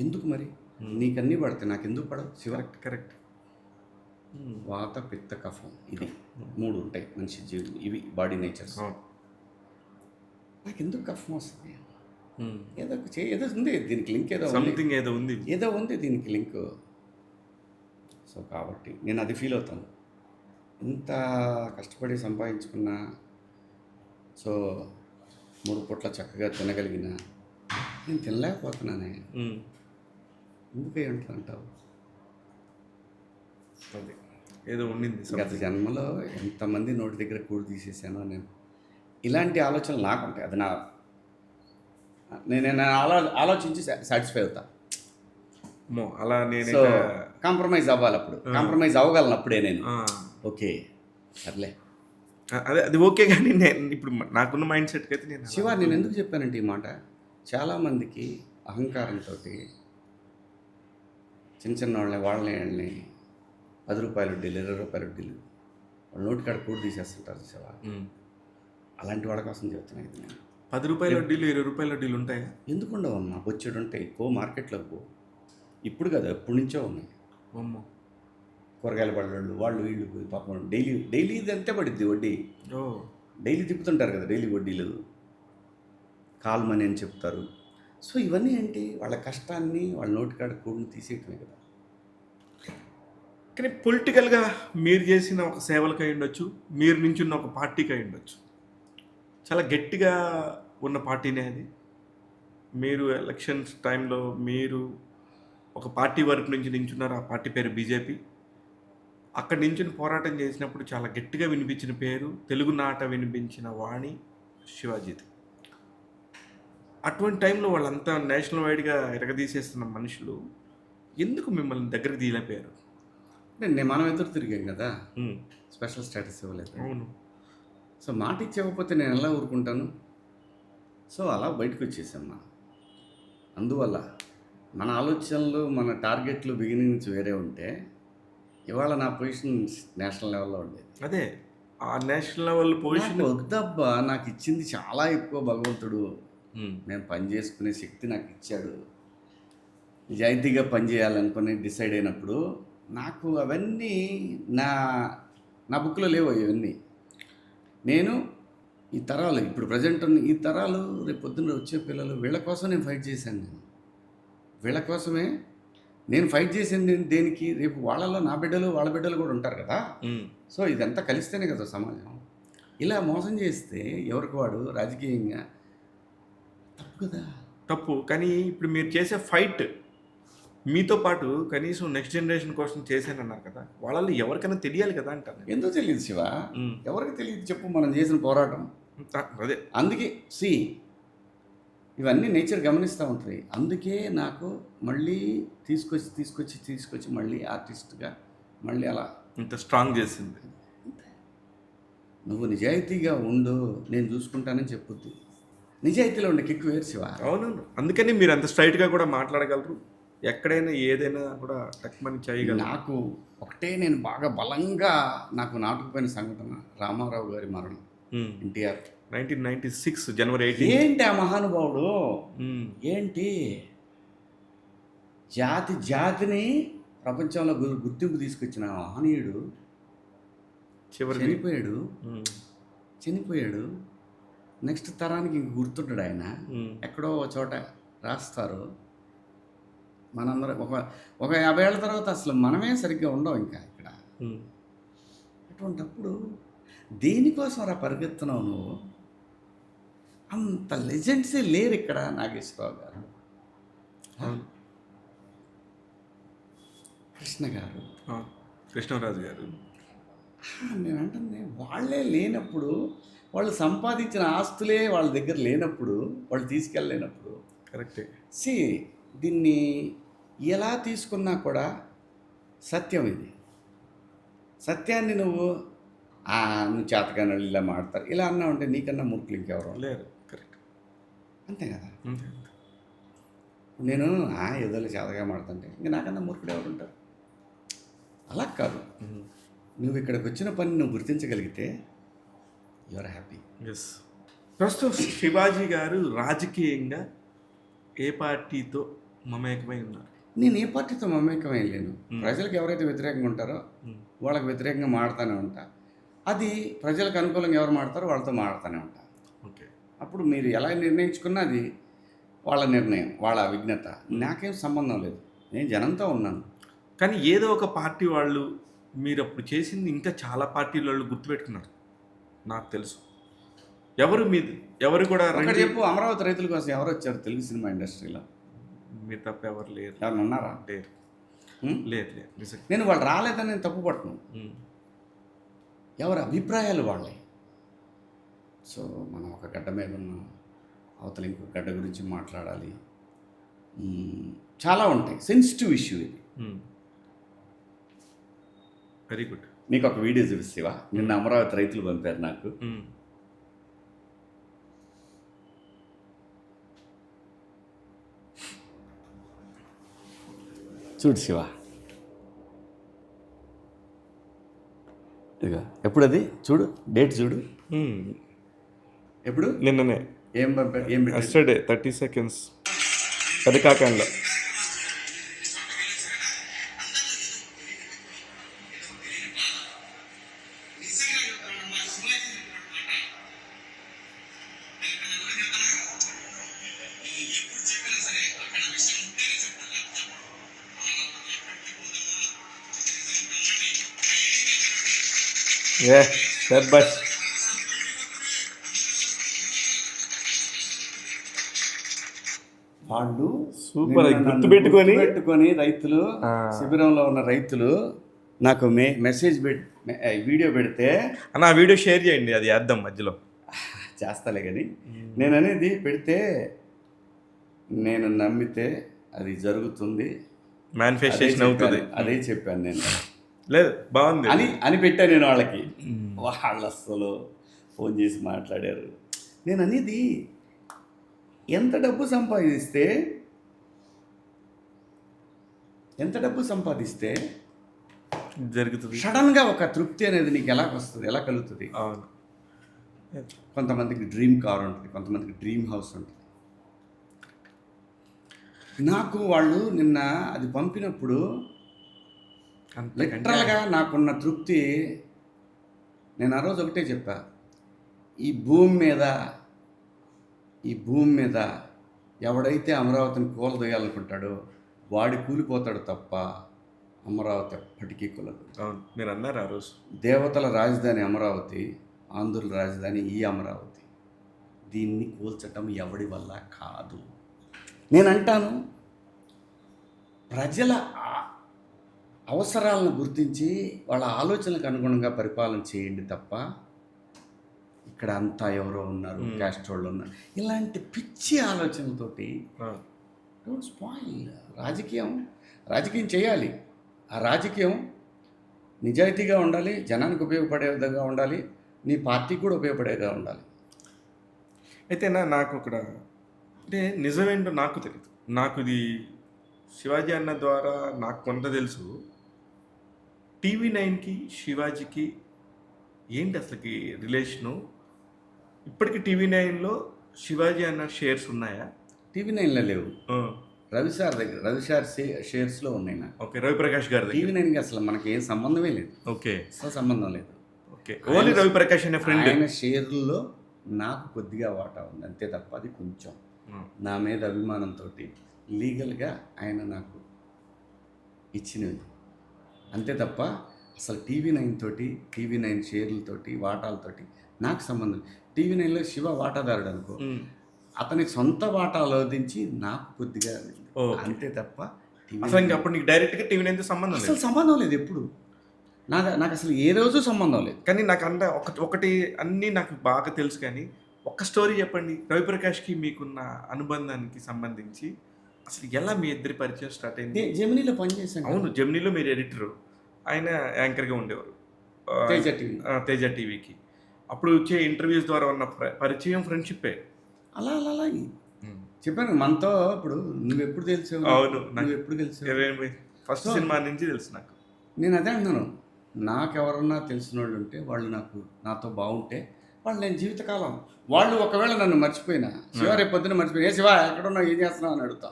ఎందుకు మరి, నీకు అన్నీ పడతాయి నాకు ఎందుకు పడవు శివ? కరెక్ట్. వాత పిత్త కఫం ఇది 3 ఉంటాయి మనిషి జీవితం, ఇవి బాడీ నేచర్స్. నాకు ఎందుకు కఫం వస్తుంది? ఏదో ఉంది దీనికి లింక్, సంథింగ్ ఏదో ఉంది దీనికి లింక్. సో కాబట్టి నేను అది ఫీల్ అవుతాను. ఇంత కష్టపడి సంపాదించుకున్నా, సో 3 పూట్ల చక్కగా తినగలిగిన నేను తినలేకపోతున్నానే, ఎందుకు అంటావు? ఏదో ఉండింది గత జన్మలో ఎంతమంది నోటి దగ్గర కూడి తీసేసానో నేను. ఇలాంటి ఆలోచనలు నాకుంటాయి. అది నేను ఆలోచించి సాటిస్ఫై అవుతా. అలా నేను సో కాంప్రమైజ్ అవ్వాలి. అప్పుడు కాంప్రమైజ్ అవ్వగలను అప్పుడే నేను. ఓకే సర్లే, అది ఓకే. కానీ నేను ఇప్పుడు నాకున్న మైండ్ సెట్కి అయితే నేను శివ, నేను ఎందుకు చెప్పానంటే ఈ మాట, చాలామందికి అహంకారంతో చిన్న వాళ్ళని 10 రూపాయల వడ్డీలు 20 రూపాయల వడ్డీలు వాళ్ళ నోటి కాడ కూడి తీసేస్తుంటారు శివ. అలాంటి వాళ్ళ కోసం చెప్తున్నాయి ఇది నేను. 10 రూపాయల వడ్డీలు 20 రూపాయల వడ్డీలు ఉంటాయా? ఎందుకు ఉండవమ్మా, బొచ్చెడు ఉంటాయి. మార్కెట్లోకి పో, ఇప్పుడు కదా ఎప్పటి నుంచో ఉన్నాయి. కూరగాయల పళ్ళు వాళ్ళు వీళ్ళు పోయి పాపం డైలీ ఇది అంతే పడుద్ది వడ్డీ. డైలీ తిప్పుతుంటారు కదా డైలీ వడ్డీలు, కాల్ మనీ అని చెప్తారు. సో ఇవన్నీ ఏంటి, వాళ్ళ కష్టాన్ని వాళ్ళ నోటికాడ కూడిని తీసేయటమే కదా. కానీ పొలిటికల్గా మీరు చేసిన ఒక సేవలకు అయి ఉండొచ్చు, మీరు నించున్న ఒక పార్టీకి అయి ఉండొచ్చు, చాలా గట్టిగా ఉన్న పార్టీనే అది. మీరు ఎలక్షన్స్ టైంలో మీరు ఒక పార్టీ వరకు నుంచి నించున్నారు, ఆ పార్టీ పేరు బీజేపీ. అక్కడి నుంచి పోరాటం చేసినప్పుడు చాలా గట్టిగా వినిపించిన పేరు, తెలుగునాట వినిపించిన వాణి శివాజీది. అటువంటి టైంలో వాళ్ళంతా నేషనల్ వైడ్గా ఎరగదీసేస్తున్న మనుషులు ఎందుకు మిమ్మల్ని దగ్గరికి తీయలేకపోయారు? మనం ఎదురు తిరిగాం కదా, స్పెషల్ స్టేటస్ ఇవ్వలేదు. అవును. సో మాట ఇచ్చేకపోతే నేను ఎలా ఊరుకుంటాను? సో అలా బయటకు వచ్చేసామ్మా. అందువల్ల మన ఆలోచనలు మన టార్గెట్లు బిగినింగ్ నుంచి వేరే ఉంటే ఇవాళ నా పొజిషన్ నేషనల్ లెవెల్లో ఉండేది. అదే ఆ నేషనల్ లెవెల్ పొజిషన్. నాకు వద్దబ్బా, నాకు ఇచ్చింది చాలా ఎక్కువ భగవంతుడు. ఉమ్, నేను పని చేసుకునే శక్తి నాకు ఇచ్చాడు. నిజాయితీగా పని చేయాలనుకుని డిసైడ్ అయినప్పుడు నాకు అవన్నీ నా నా బుక్లో లేవు ఇవన్నీ. నేను ఈ తరాలు ఇప్పుడు ప్రజెంట్ ఉన్న ఈ తరాలు రేపు పొద్దున్న వచ్చే పిల్లలు వీళ్ళ కోసం నేను ఫైట్ చేశాను. వీళ్ళ కోసమే నేను ఫైట్ చేసింది. దేనికి? రేపు వాళ్ళలో నా బిడ్డలు వాళ్ళ బిడ్డలు కూడా ఉంటారు కదా. ఉమ్, సో ఇదంతా కలిస్తేనే కదా సమాజం. ఇలా మోసం చేస్తే ఎవరికి వాడు రాజకీయంగా తప్పు కదా. తప్పు. కానీ ఇప్పుడు మీరు చేసే ఫైట్ మీతో పాటు కనీసం నెక్స్ట్ జనరేషన్ కోసం చేశానన్నారు కదా, వాళ్ళలో ఎవరికైనా తెలియాలి కదా అంటాను. ఎందుకు తెలియదు శివ? ఉమ్. ఎవరికి తెలియదు చెప్పు మనం చేసిన పోరాటం. అదే. అందుకే ఇవన్నీ నేచర్ గమనిస్తూ ఉంటుంది. అందుకే నాకు మళ్ళీ తీసుకొచ్చి మళ్ళీ ఆర్టిస్ట్గా మళ్ళీ అలా ఇంత స్ట్రాంగ్ చేసింది. నువ్వు నిజాయితీగా ఉండు, నేను చూసుకుంటానని చెప్పుద్ది. నిజాయితీలో ఉండే కిక్కు వేరు శివ. అవునవును. అందుకని మీరు అంత స్ట్రైట్గా కూడా మాట్లాడగలరు. ఎక్కడైనా ఏదైనా కూడా టక్మని చేయగలరు. నాకు ఒకటే, నేను బాగా బలంగా నాకు నాటుకుపోయిన సంఘటన రామారావు గారి మరణం. ఎన్టీఆర్ 1996 జనవరి 18. ఏంటి ఆ మహానుభావుడు, ఏంటి జాతిని ప్రపంచంలో గుర్తింపు తీసుకొచ్చిన మహనీయుడు చివరి చనిపోయాడు. నెక్స్ట్ తరానికి ఇంక గుర్తుంటాడు ఆయన. ఎక్కడో ఒక చోట రాస్తారు. మనందరం ఒక 50 ఏళ్ళ తర్వాత అసలు మనమే సరిగ్గా ఉండవు ఇంకా ఇక్కడ. అటువంటప్పుడు దేనికోసం రా పరిగెత్తున్నావు నువ్వు? అంత లెజెండ్సే లేరు ఇక్కడ. నాగేశ్వరరావు గారు, కృష్ణరాజు గారు, నేను అంటుంది వాళ్ళే లేనప్పుడు, వాళ్ళు సంపాదించిన ఆస్తులే వాళ్ళ దగ్గర లేనప్పుడు, వాళ్ళు తీసుకెళ్ళలేనప్పుడు. కరెక్టే. దీన్ని ఎలా తీసుకున్నా కూడా సత్యం ఇది. సత్యాన్ని నువ్వు చేతగానే ఇలా మాడతారు ఇలా అన్నా ఉంటే నీకన్నా మూర్ఖులు ఇంకెవరు లేరు. కరెక్ట్. అంతే కదా. నేను ఏదో చేతగా మాడుతుంటే ఇంక నాకన్నా మూర్ఖుడు ఎవరు ఉంటారు? అలా కాదు. నువ్వు ఇక్కడికి వచ్చిన పని నువ్వు గుర్తించగలిగితే యువర్ హ్యాపీ. ఎస్. ప్రస్తుతం శివాజీ గారు రాజకీయంగా ఏ పార్టీతో మమేకమై ఉన్నారు? నేను ఏ పార్టీతో మమేకమై లేను. ప్రజలకు ఎవరైతే వ్యతిరేకంగా ఉంటారో వాళ్ళకి వ్యతిరేకంగా మాడుతూనే ఉంటా. అది ప్రజలకు అనుకూలంగా ఎవరు మాడతారో వాళ్ళతో మాడుతూనే ఉంటా. ఓకే. అప్పుడు మీరు ఎలా నిర్ణయించుకున్నా అది వాళ్ళ నిర్ణయం, వాళ్ళ విఘ్నత. నాకేం సంబంధం లేదు. నేను జనంతో ఉన్నాను. కానీ ఏదో ఒక పార్టీ వాళ్ళు మీరు అప్పుడు చేసింది ఇంకా చాలా పార్టీల వాళ్ళు గుర్తుపెట్టుకున్నారు నాకు తెలుసు. ఎవరు కూడా అక్కడ చెప్పు. అమరావతి రైతుల కోసం ఎవరు వచ్చారు తెలుగు సినిమా ఇండస్ట్రీలో? మీరు తప్ప ఎవరు లేరు. ఎవరు ఉన్నారా? లేరు. లేదు. నేను వాళ్ళు రాలేదని నేను తప్పు పట్టను. ఎవరి అభిప్రాయాలు వాళ్ళే. సో మనం ఒక గడ్డ మీద ఉన్నాం, అవతల ఇంకొక గడ్డ గురించి మాట్లాడాలి. చాలా ఉంటాయి. సెన్సిటివ్ ఇష్యూ ఇది. Very good. నీకు ఒక వీడియో చూపిస్తావా? నిన్న అమరావతి రైతులు పంపారు నాకు. చూడు శివ, ఇక ఎప్పుడు అది చూడు, డేట్ చూడు. ఎప్పుడు? నిన్ననే. ఏం పంపారు? Yesterday 30 seconds పెదకాకంలో. బస్ వాళ్ళు సూపర్. గుర్తుపెట్టుకొని రైతులు, శిబిరంలో ఉన్న రైతులు నాకు మెసేజ్ వీడియో పెడితే ఆ వీడియో షేర్ చేయండి, అది వేద్దాం మధ్యలో. చేస్తాలే కానీ నేను అనేది పెడితే నేను నమ్మితే అది జరుగుతుంది, మేనిఫెస్టేషన్ అవుతుంది. అదే చెప్పాను నేను. లేదు బాగుంది అని పెట్టాను నేను వాళ్ళకి. వాళ్ళు అస్సలు ఫోన్ చేసి మాట్లాడారు. నేను అనేది ఎంత డబ్బు సంపాదిస్తే జరుగుతుంది. సడన్గా ఒక తృప్తి అనేది నీకు ఎలా వస్తుంది, ఎలా కలుగుతుంది? అవును. కొంతమందికి డ్రీమ్ కార్ ఉంటుంది, కొంతమందికి డ్రీమ్ హౌస్ ఉంటుంది. నాకు వాళ్ళు నిన్న అది పంపినప్పుడు లిటరల్గా నాకున్న తృప్తి, నేను ఆ రోజు ఒకటే చెప్పా, ఈ భూమి మీద ఎవడైతే అమరావతిని కూలదోయాలనుకుంటాడో వాడి కూలిపోతాడు తప్ప అమరావతి ఎప్పటికీ కూలదు. అవును, మీరు అన్నారు ఆ రోజు. దేవతల రాజధాని అమరావతి, ఆంధ్రుల రాజధాని ఈ అమరావతి. దీన్ని కూల్చటం ఎవడి వల్ల కాదు. నేను అంటాను, ప్రజల అవసరాలను గుర్తించి వాళ్ళ ఆలోచనలకు అనుగుణంగా పరిపాలన చేయండి తప్ప ఇక్కడ అంతా ఎవరో ఉన్నారు, క్యాస్ట్ వాళ్ళు ఉన్నారు, ఇలాంటి పిచ్చి ఆలోచనలతోటి డోంట్ స్పాయిల్. రాజకీయం చేయాలి. ఆ రాజకీయం నిజాయితీగా ఉండాలి, జనానికి ఉపయోగపడే విధంగా ఉండాలి, నీ పార్టీకి కూడా ఉపయోగపడేగా ఉండాలి. అయితే నాకు ఇక్కడ అంటే నిజమేంటో నాకు తెలియదు. నాకు ఇది శివాజీ అన్న ద్వారా నాకు కొంత తెలుసు. TV9కి శివాజీకి ఏంటి అసలుకి రిలేషను? ఇప్పటికి TV9లో శివాజీ అన్న షేర్స్ ఉన్నాయా? TV9లో లేవు, రవిసార్ షేర్స్లో ఉన్నాయి నాకు. ఓకే, రవిప్రకాష్ గారి దగ్గర. TV9కి అసలు మనకి ఏం సంబంధమే లేదు. ఓకే, అసలు సంబంధం లేదు. ఓకే, ఓన్లీ రవిప్రకాష్ అనే ఫ్రెండ్. ఆయన షేర్లలో నాకు కొద్దిగా వాటా ఉంది అంతే తప్ప, అది కొంచెం నా మీద అభిమానంతో లీగల్గా ఆయన నాకు ఇచ్చినవి అంతే తప్ప, అసలు TV9 షేర్లతోటి వాటాలతోటి నాకు సంబంధం. TV9లో శివ వాటాదారుడు అనుకో, అతని సొంత వాటాలు వదించి నాకు కొద్దిగా అంతే తప్ప అసలు ఇంకా అప్పుడు నీకు డైరెక్ట్గా TV9తో సంబంధం లేదు. అసలు సంబంధం లేదు ఎప్పుడు. నాకు అసలు ఏ రోజు సంబంధం లేదు. కానీ నాకు ఒకటి అన్నీ నాకు బాగా తెలుసు. కానీ ఒక్క స్టోరీ చెప్పండి, రవిప్రకాష్కి మీకున్న అనుబంధానికి సంబంధించి. అసలు ఎలా మీ ఇద్దరి పరిచయం స్టార్ట్ అయింది? జెమినీలో పనిచేశాను. అవును, జెమినీలో మీరు ఎడిటరు, ఆయన యాంకర్గా ఉండేవారు తేజ టీవీకి. అప్పుడు వచ్చే ఇంటర్వ్యూస్ ద్వారా ఉన్న పరిచయం, ఫ్రెండ్షిప్పే. అలా చెప్పాను. మనతో ఇప్పుడు నువ్వు ఎప్పుడు తెలుసు? అవును, నువ్వు ఎప్పుడు తెలుసు? ఫస్ట్ సినిమా నుంచి తెలుసు నాకు. నేను అదే అంటున్నాను, నాకెవరన్నా తెలిసిన వాళ్ళు ఉంటే వాళ్ళు నాతో బాగుంటే వాళ్ళు నేను జీవితకాలం, వాళ్ళు ఒకవేళ నన్ను మర్చిపోయినా, శివ రేపు పొద్దున మర్చిపోయినా, ఏ శివ ఎక్కడున్నావు, ఏం చేస్తున్నావు అని అడుగుతా.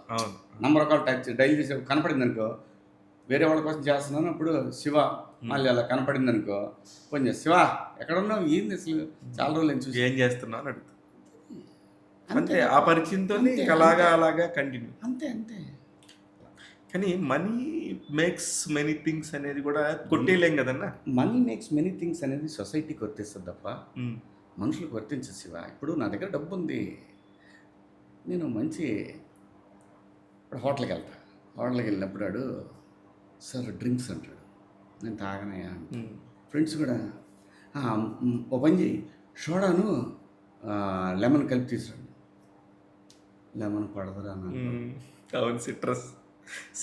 నంబర్ ఒక డైల్ చేసి కనపడింది అనుకో, వేరే వాళ్ళ కోసం చేస్తున్నాను, అప్పుడు శివ మళ్ళీ అలా కనపడింది అనుకో, కొంచెం శివ ఎక్కడున్నావు, ఏంది అసలు చాలా రోజులు చూసి ఏం చేస్తున్నావు అని అడుగుతా. అంతే, ఆ పరిచయంతో అలాగా కంటిన్యూ. అంతే. కానీ మనీ మేక్స్ మెనీ థింగ్స్ అనేది కూడా కొట్టేయలేం కదన్నా. మనీ మేక్స్ మెనీ థింగ్స్ అనేది సొసైటీకి వర్తిస్తుంది తప్ప మనుషులకు వర్తించదు శివ. ఇప్పుడు నా దగ్గర డబ్బు ఉంది, నేను మంచి హోటల్కి వెళ్ళినప్పుడు వాడు సార్ డ్రింక్స్ అంటాడు, నేను తాగనయా. ఫ్రెండ్స్ కూడా ఓ పని చేయి, సోడాను లెమన్ కలిపి తీసుకురండి. లెమన్ పడదురా అన్నాను. అవును,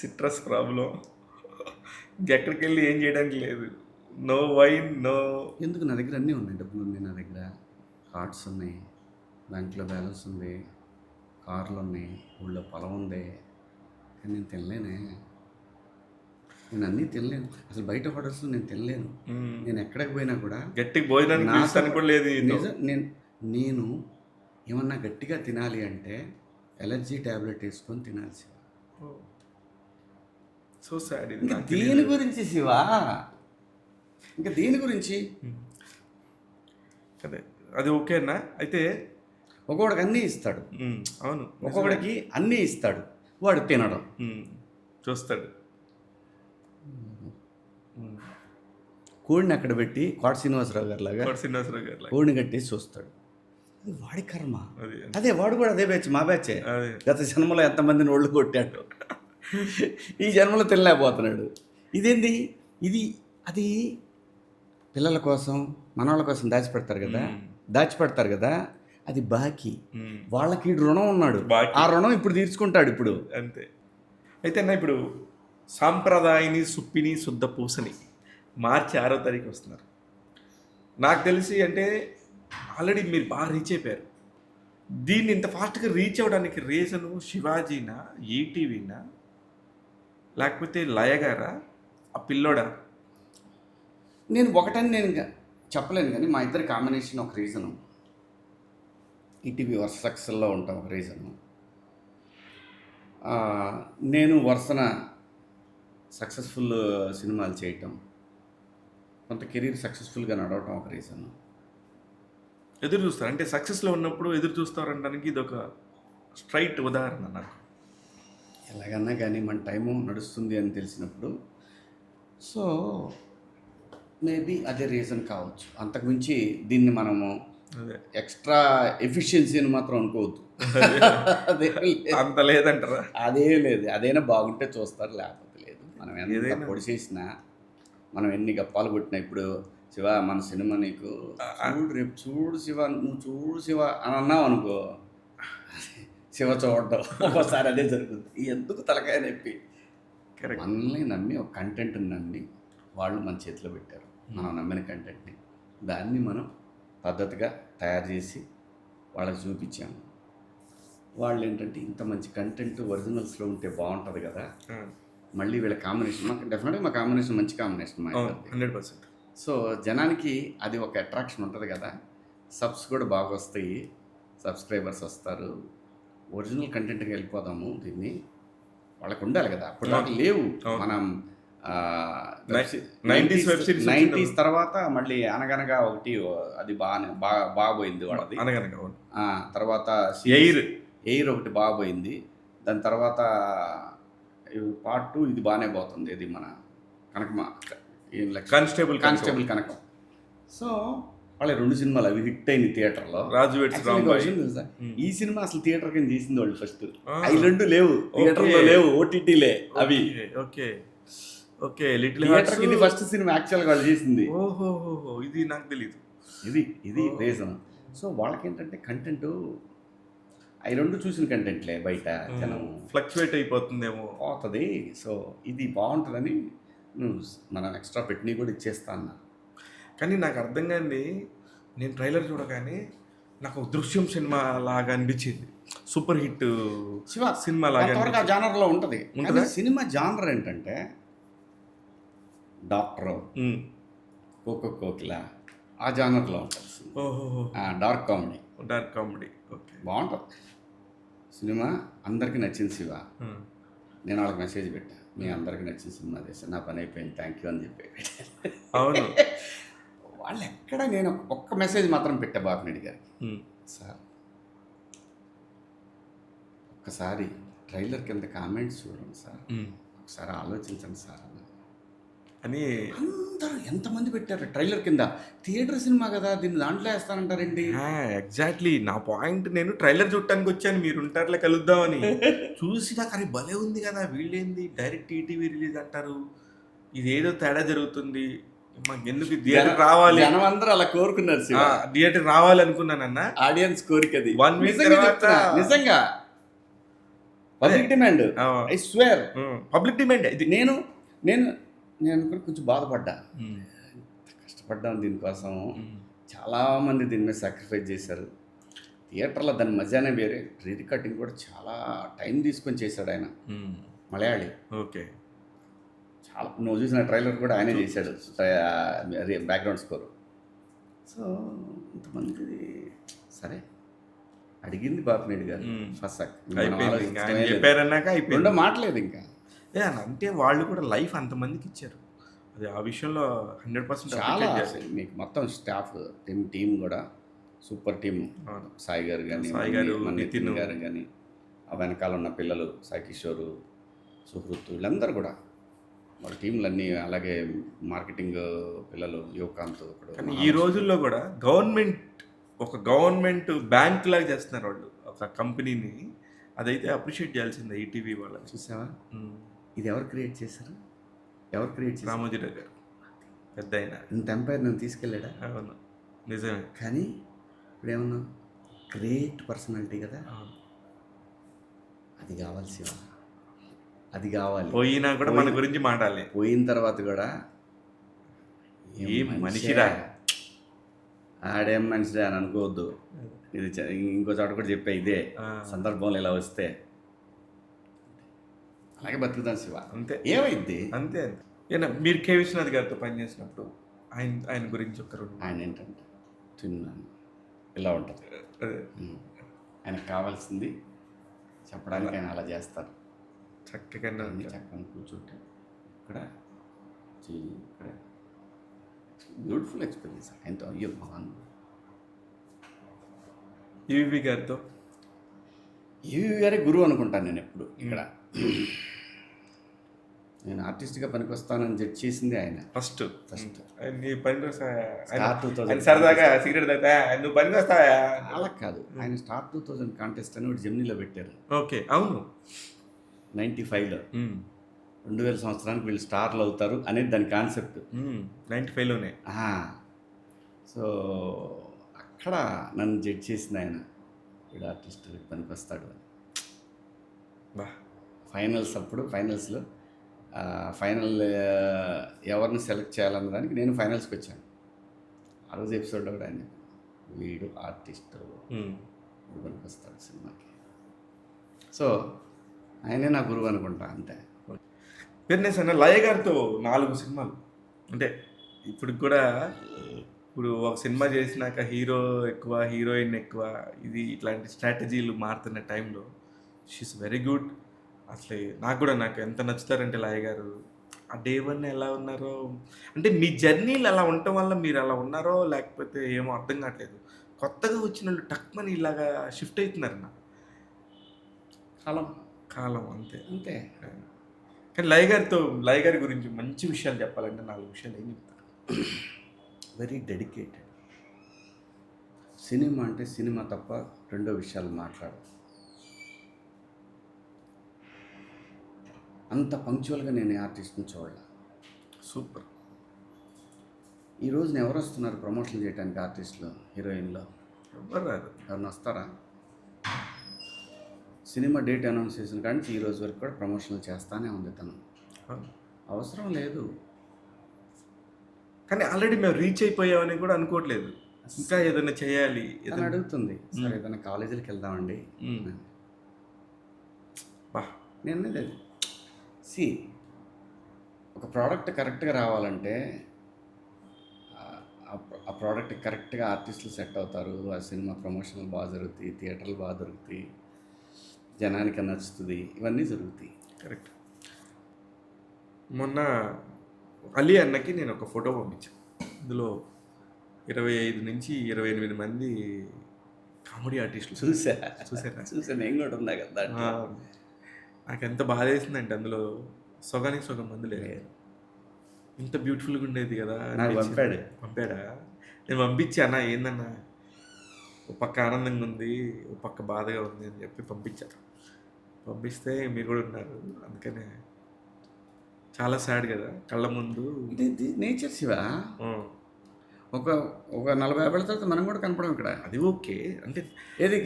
సిట్రస్ ప్రాబ్లం. ఎక్కడికి వెళ్ళి ఏం చేయడానికి లేదు. No wine, no. ఎందుకు? నా దగ్గర అన్నీ ఉన్నాయి, డబ్బులు ఉన్నాయి, నా దగ్గర కార్డ్స్ ఉన్నాయి, బ్యాంక్లో బ్యాలెన్స్ ఉంది, కార్లు ఉన్నాయి, ఊళ్ళో పొలం ఉంది. కానీ నేను తినలేనే, నేను అన్నీ తినలేను. అసలు బయట హోటల్స్లో నేను తినలేను. నేను ఎక్కడికి పోయినా కూడా గట్టి భోజనానికి కూడా లేదు. నేను ఏమన్నా గట్టిగా తినాలి అంటే ఎలర్జీ ట్యాబ్లెట్ వేసుకొని తినాలి శివ. So sad. దేని గురించి శివ? ఇంకా దేని గురించి? అదే, అది ఓకేనా? అయితే ఒక్కొక్కడికి అన్నీ ఇస్తాడు. అవును, ఒక్కొక్కడికి అన్నీ ఇస్తాడు, వాడు తినడం చూస్తాడు. కోడిని అక్కడ పెట్టి కోట శ్రీనివాసరావు గారు లాగా కోడిని కట్టేసి చూస్తాడు. అది వాడి కర్మ. అదే వాడు కూడా అదే బ్యాచ్, మా బ్యాచే. గత జన్మలో ఎంతమందిని ఒళ్ళు కొట్టాడు, ఈ జన్మలో తినలేకపోతున్నాడు. ఇదేంది? అది పిల్లల కోసం, మనవాళ్ళ కోసం దాచిపెడతారు కదా, అది బాకీ. వాళ్ళకి రుణం ఉన్నాడు, ఆ రుణం ఇప్పుడు తీర్చుకుంటాడు ఇప్పుడు. అంతే. అయితే అన్న, ఇప్పుడు సాంప్రదాయని, సుప్పిని, శుద్ధ పూసని మార్చి 6వ తారీఖు వస్తున్నారు. నాకు తెలిసి అంటే ఆల్రెడీ మీరు బాగా రీచ్ అయిపోయారు. దీన్ని ఇంత ఫాస్ట్గా రీచ్ అవ్వడానికి రీజను శివాజీనా, ఈటీవీనా, లేకపోతే లయ గారా, ఆ పిల్లోడా? నేను ఇంకా చెప్పలేను, కానీ మా ఇద్దరి కాంబినేషన్ ఒక రీజను, ఈటీవీ వరుస సక్సెస్లో ఉంటాం ఒక రీజను, నేను వరుసన సక్సెస్ఫుల్ సినిమాలు చేయటం, కొంత కెరీర్ సక్సెస్ఫుల్గా నడవటం ఒక రీజన్. ఎదురు చూస్తారు అంటే సక్సెస్లో ఉన్నప్పుడు ఎదురు చూస్తారు అనడానికి ఇది ఒక స్ట్రైట్ ఉదాహరణ నాకు. ఎలాగన్నా కానీ మన టైము నడుస్తుంది అని తెలిసినప్పుడు, సో మేబీ అదే రీజన్ కావచ్చు. అంతకుమించి దీన్ని మనము అదే ఎక్స్ట్రా ఎఫిషియన్సీని మాత్రం అనుకోవద్దు. అదే అంత లేదంటారా? అదే లేదు, అదైనా బాగుంటే చూస్తారు, లేకపోతే లేదు. మనం ఎంత ఏదైనా పొడి చేసినా, మనం ఎన్ని గప్పాలు కొట్టినా, ఇప్పుడు శివ మన సినిమా నీకు చూడు, రేపు చూడు శివ, నువ్వు చూడు శివ అని అన్నావు అనుకో, శివ చూడటం ఒకసారి అదే జరుగుతుంది. ఎందుకు తలకాయ నొప్పి? కరెక్ట్. మనల్ని నమ్మి ఒక కంటెంట్ని నమ్మి వాళ్ళు మన చేతిలో పెట్టారు. మనం నమ్మిన కంటెంట్ని, దాన్ని మనం పద్ధతిగా తయారు చేసి వాళ్ళకి చూపించాము. వాళ్ళు ఏంటంటే ఇంత మంచి కంటెంట్ ఒరిజినల్స్లో ఉంటే బాగుంటుంది కదా, మళ్ళీ వీళ్ళ కాంబినేషన్, మాకు డెఫినెట్గా మా కాంబినేషన్ మంచి కాంబినేషన్ మా ఇద్దరిది. 100%. సో జనానికి అది ఒక అట్రాక్షన్ ఉంటుంది కదా, సబ్స్ కూడా బాగా వస్తాయి, సబ్స్క్రైబర్స్ వస్తారు, ఒరిజినల్ కంటెంట్కి వెళ్ళిపోదాము, దీన్ని వాళ్ళకు ఉండాలి కదా. అప్పుడు దాకా లేవు. మనం 90s వెబ్ సిరీస్ 90s తర్వాత మళ్ళీ అనగనగా ఒకటి, అది బాగా పోయింది వాళ్ళది. అనగనగా తర్వాత ఎయిర్ ఒకటి బాగా పోయింది. దాని తర్వాత పార్ట్ 2 ఇది బాగానే పోతుంది, ఇది మన కనకమా కానిస్టేబుల్ కనకం. సో వాళ్ళ 2 సినిమాలు అవి హిట్ అయింది థియేటర్లో. రాజు వెడ్స్ రాంబాయ్. తెలుసా, ఈ సినిమా అసలు థియేటర్ కింద తీసింది వాళ్ళు ఫస్ట్. అవి 2 లేవు థియేటర్లో, లేవు ఓటీటీలే అవి. Okay okay. లిటిల్ థియేటర్కి ఇది ఫస్ట్ సినిమా యాక్చువల్గా వాళ్ళు చేసింది. ఓహో, ఇది నాకు తెలీదు. ఇది రీజన్. సో వాళ్ళకి ఏంటంటే కంటెంట్, అవి 2 చూసిన కంటెంట్లే, బయట జనం ఫ్లక్చువేట్ అయిపోతుందేమో, పోతుంది. సో ఇది బాగుంటుందని నువ్వు మనం ఎక్స్ట్రా పెట్టినవి కూడా ఇచ్చేస్తా అన్నా. కానీ నాకు అర్థం కాంది, నేను ట్రైలర్ చూడగానే నాకు ఒక దృశ్యం సినిమా లాగా అనిపించింది, సూపర్ హిట్ సినిమా లాగా. ఆ జానర్లో ఉంటుంది. సినిమా జానర్ ఏంటంటే డాక్టర్, కోకిల, ఆ జానర్లో ఉంటుంది. ఓహో, డార్క్ కామెడీ. ఓకే, బాగుంటుంది సినిమా. అందరికీ నచ్చింది శివ. నేను వాళ్ళకి మెసేజ్ పెట్టా, మీ అందరికీ నచ్చిన సినిమా చేశాను, నా పని అయిపోయింది, థ్యాంక్ యూ అని చెప్పి. అవును. వాళ్ళు ఎక్కడ, నేను ఒక్క మెసేజ్ మాత్రం పెట్టా బాపిరెడ్డి గారికి, సార్ ఒక్కసారి ట్రైలర్ కింద కామెంట్స్ చూడండి సార్, ఒకసారి ఆలోచించండి సార్ అని. అందరూ ఎంతమంది పెట్టారు ట్రైలర్ కింద. థియేటర్ సినిమా కదా, దీన్ని దాంట్లో వేస్తానంటారండి. ఎగ్జాక్ట్లీ నా పాయింట్. నేను ట్రైలర్ చూడటానికి వచ్చాను, మీరు ఉంటారులే కలుద్దామని. చూసినా కానీ భలే ఉంది కదా, వీళ్ళేంది డైరెక్ట్ ఈటీవీ రిలీజ్ అంటారు, ఇదేదో తేడా జరుగుతుంది, మాకు ఎందుకు థియేటర్ రావాలి, జనం అందరూ అలా కోరుకున్నారు. థియేటర్ రావాలి అనుకున్నానన్నా, ఆడియన్స్ కోరిక అది. 1 వీక్ తర్వాత నిజంగా public demand, I swear public demand ఇది. నేను కూడా కొంచెం బాధపడ్డా, కష్టపడ్డాను దీనికోసం, చాలామంది దీని మీద సాక్రిఫైస్ చేశారు. థియేటర్లో దాని మజానే వేరే. రీ రికార్డింగ్ కూడా చాలా టైం తీసుకొని చేశాడు ఆయన, మలయాళి. ఓకే, చాలా. నువ్వు చూసిన ట్రైలర్ కూడా ఆయనే చేశాడు, అది బ్యాక్గ్రౌండ్ స్కోరు. సో ఇంతమంది సరే అడిగింది బాపిరెడ్డి గారు ఫస్ట్ చెప్పారన్నాక అయిపోయింది, మాట్లేదు ఇంకా. అంటే వాళ్ళు కూడా లైఫ్ అంతమందికి ఇచ్చారు, అది ఆ విషయంలో 100% చాలా. మీకు మొత్తం స్టాఫ్ టీం కూడా సూపర్ టీం. సాయి గారు కానీ, నితిన్ గారు కానీ, ఆ వెనకాల ఉన్న పిల్లలు సాయి కిషోరు, సుహృత్, వీళ్ళందరూ కూడా వాళ్ళ టీంలన్నీ, అలాగే మార్కెటింగ్ పిల్లలు యువకాంత్. కానీ ఈ రోజుల్లో కూడా గవర్నమెంట్ బ్యాంక్ లాగా చేస్తున్నారు వాళ్ళు ఒక కంపెనీని. అదైతే అప్రిషియేట్ చేయాల్సిందే ఈటీవీ వాళ్ళని. చూసావా, ఇది ఎవరు క్రియేట్ చేశారు? రామోజీరావు గారు, పెద్ద ఆయన. ఇంత ఎంపైర్ నన్ను తీసుకెళ్ళాడా? అవును, నిజమే. కానీ ఇప్పుడు ఏమన్నా గ్రేట్ పర్సనాలిటీ కదా, అది కావాలి శివ, అది కావాలి. పోయినా కూడా మన గురించి మాట్లాడాలి, పోయిన తర్వాత కూడా ఏం మనిషిరా, ఆడేం మనిషిరా అని అనుకోవద్దు. ఇది ఇంకో చోట కూడా చెప్పే, ఇదే సందర్భంలో ఇలా వస్తే అలాగే బతుకుతాను శివ. అంతే. ఏమైంది అంతే. మీరు కే విశ్వనాథ్ గారితో పనిచేసినప్పుడు ఆయన ఆయన గురించి ఒక రెండు ఆయన ఏంటంటే తిన్నాను ఇలా ఉంటుంది. అదే, ఆయనకు కావాల్సింది చెప్పడానికి ఆయన అలా చేస్తారు. చక్కగా అన్ని చక్కగా కూర్చుంటే ఇక్కడ చెయ్యి ఇక్కడ బ్యూటిఫుల్ ఎక్స్పీరియన్స్ ఆయనతో. అయ్యో బాగుంది. ఈవి గారితో ఈవి గారే గురువు అనుకుంటాను నేను ఎప్పుడు. ఇక్కడ నేను ఆర్టిస్ట్గా పనికొస్తానని జడ్జ్ చేసింది ఆయన. ఫస్ట్ ఫస్ట్ నీ పనికి Start 2000 సరదాగా సిగరెట్ తాగుతా నువ్వు పనికి వస్తావా? అలా కాదు, ఆయన స్టార్ 2000 కాంటెస్ట్ అని ఒకటి జెమినీలో పెట్టారు ఓకే, అవును. 95లో. 2000 సంవత్సరానికి వీళ్ళు స్టార్లు అవుతారు అనేది దాని కాన్సెప్ట్. 95లోనే. సో అక్కడ నన్ను జడ్జ్ చేసింది ఆయన, వీడు ఆర్టిస్ట్ పనికి వస్తాడు అని. బా, ఫైనల్స్లో ఫైనల్ ఎవరిని సెలెక్ట్ చేయాలన్న దానికి నేను ఫైనల్స్కి వచ్చాను. ఆ రోజు ఎపిసోడ్లో కూడా ఆయన వీడు ఆర్టిస్ట్ వీడు పనికి వస్తాడు సినిమాకి. సో ఆయనే నా గురువు అనుకుంటా అంతే. ఫిట్నెస్ అన్న లయ గారితో 4 సినిమాలు అంటే ఇప్పుడు కూడా, ఇప్పుడు ఒక సినిమా చేసినాక హీరో ఎక్కువ హీరోయిన్ ఎక్కువ ఇది ఇట్లాంటి స్ట్రాటజీలు మారుతున్న టైంలో షీఈస్ వెరీ గుడ్. అసలు నాకు ఎంత నచ్చుతారంటే లయ గారు. ఆ డే 1 ఎలా ఉన్నారో అంటే మీ జర్నీలు అలా ఉండటం వల్ల మీరు అలా ఉన్నారో లేకపోతే ఏమో అర్థం కావట్లేదు. కొత్తగా వచ్చిన వాళ్ళు టక్మని ఇలాగా షిఫ్ట్ అవుతున్నారు నా కాలం అంతే. అంతే. కానీ లయ గారి గురించి మంచి విషయాలు చెప్పాలంటే 4 విషయాలు ఏం చెప్తారు? Very dedicated. సినిమా అంటే సినిమా తప్ప రెండో విషయాలు మాట్లాడు. అంత పంక్చువల్గా నేను ఆర్టిస్ట్ని చూడాలి. సూపర్. ఈ రోజున ఎవరు వస్తున్నారు ప్రమోషన్ చేయడానికి? ఆర్టిస్టులు, హీరోయిన్లో ఎవరు రాదు. ఎవరిని వస్తారా? సినిమా డేట్ అనౌన్స్ చేసిన కానీ ఈ రోజు వరకు కూడా ప్రమోషన్లు చేస్తానే ఉంది తను. అవసరం లేదు. కానీ ఆల్రెడీ మేము రీచ్ అయిపోయామని కూడా అనుకోవట్లేదు. ఇంకా ఏదైనా చేయాలి తను అడుగుతుంది, సార్ ఏదైనా కాలేజీలకు వెళ్దామండి. బా, నేను లేదు. ఒక ప్రోడక్ట్ కరెక్ట్గా రావాలంటే ఆ ప్రోడక్ట్ కరెక్ట్గా ఆర్టిస్టులు సెట్ అవుతారు, ఆ సినిమా ప్రమోషన్లు బాగా జరుగుతాయి, థియేటర్లు బాగా దొరుకుతాయి, జనానికి నచ్చుతుంది, ఇవన్నీ జరుగుతాయి. కరెక్ట్. మొన్న అలీ అన్నకి నేను ఒక ఫోటో పంపించాను. ఇందులో 25 నుంచి 28 మంది కామెడీ ఆర్టిస్టులు. చూసా నేను కూడా ఉన్నా కదా. నాకు ఎంత బాధ వేసిందంటే అందులో సగానికి సగం మంది లేదు. ఇంత బ్యూటిఫుల్గా ఉండేది కదా. పంపాడా? నేను పంపించానా ఏందన్నా, ఒక పక్క ఆనందంగా ఉంది, ఒక పక్క బాధగా ఉంది అని చెప్పి పంపించాను. పంపిస్తే మీరు కూడా ఉన్నారు, అందుకనే చాలా సాడ్ కదా కళ్ళ ముందు. ఇది నేచర్ శివ. ఒక 40-50 తర్వాత మనం కూడా కనపడం ఇక్కడ. అది ఓకే అంటే ఏది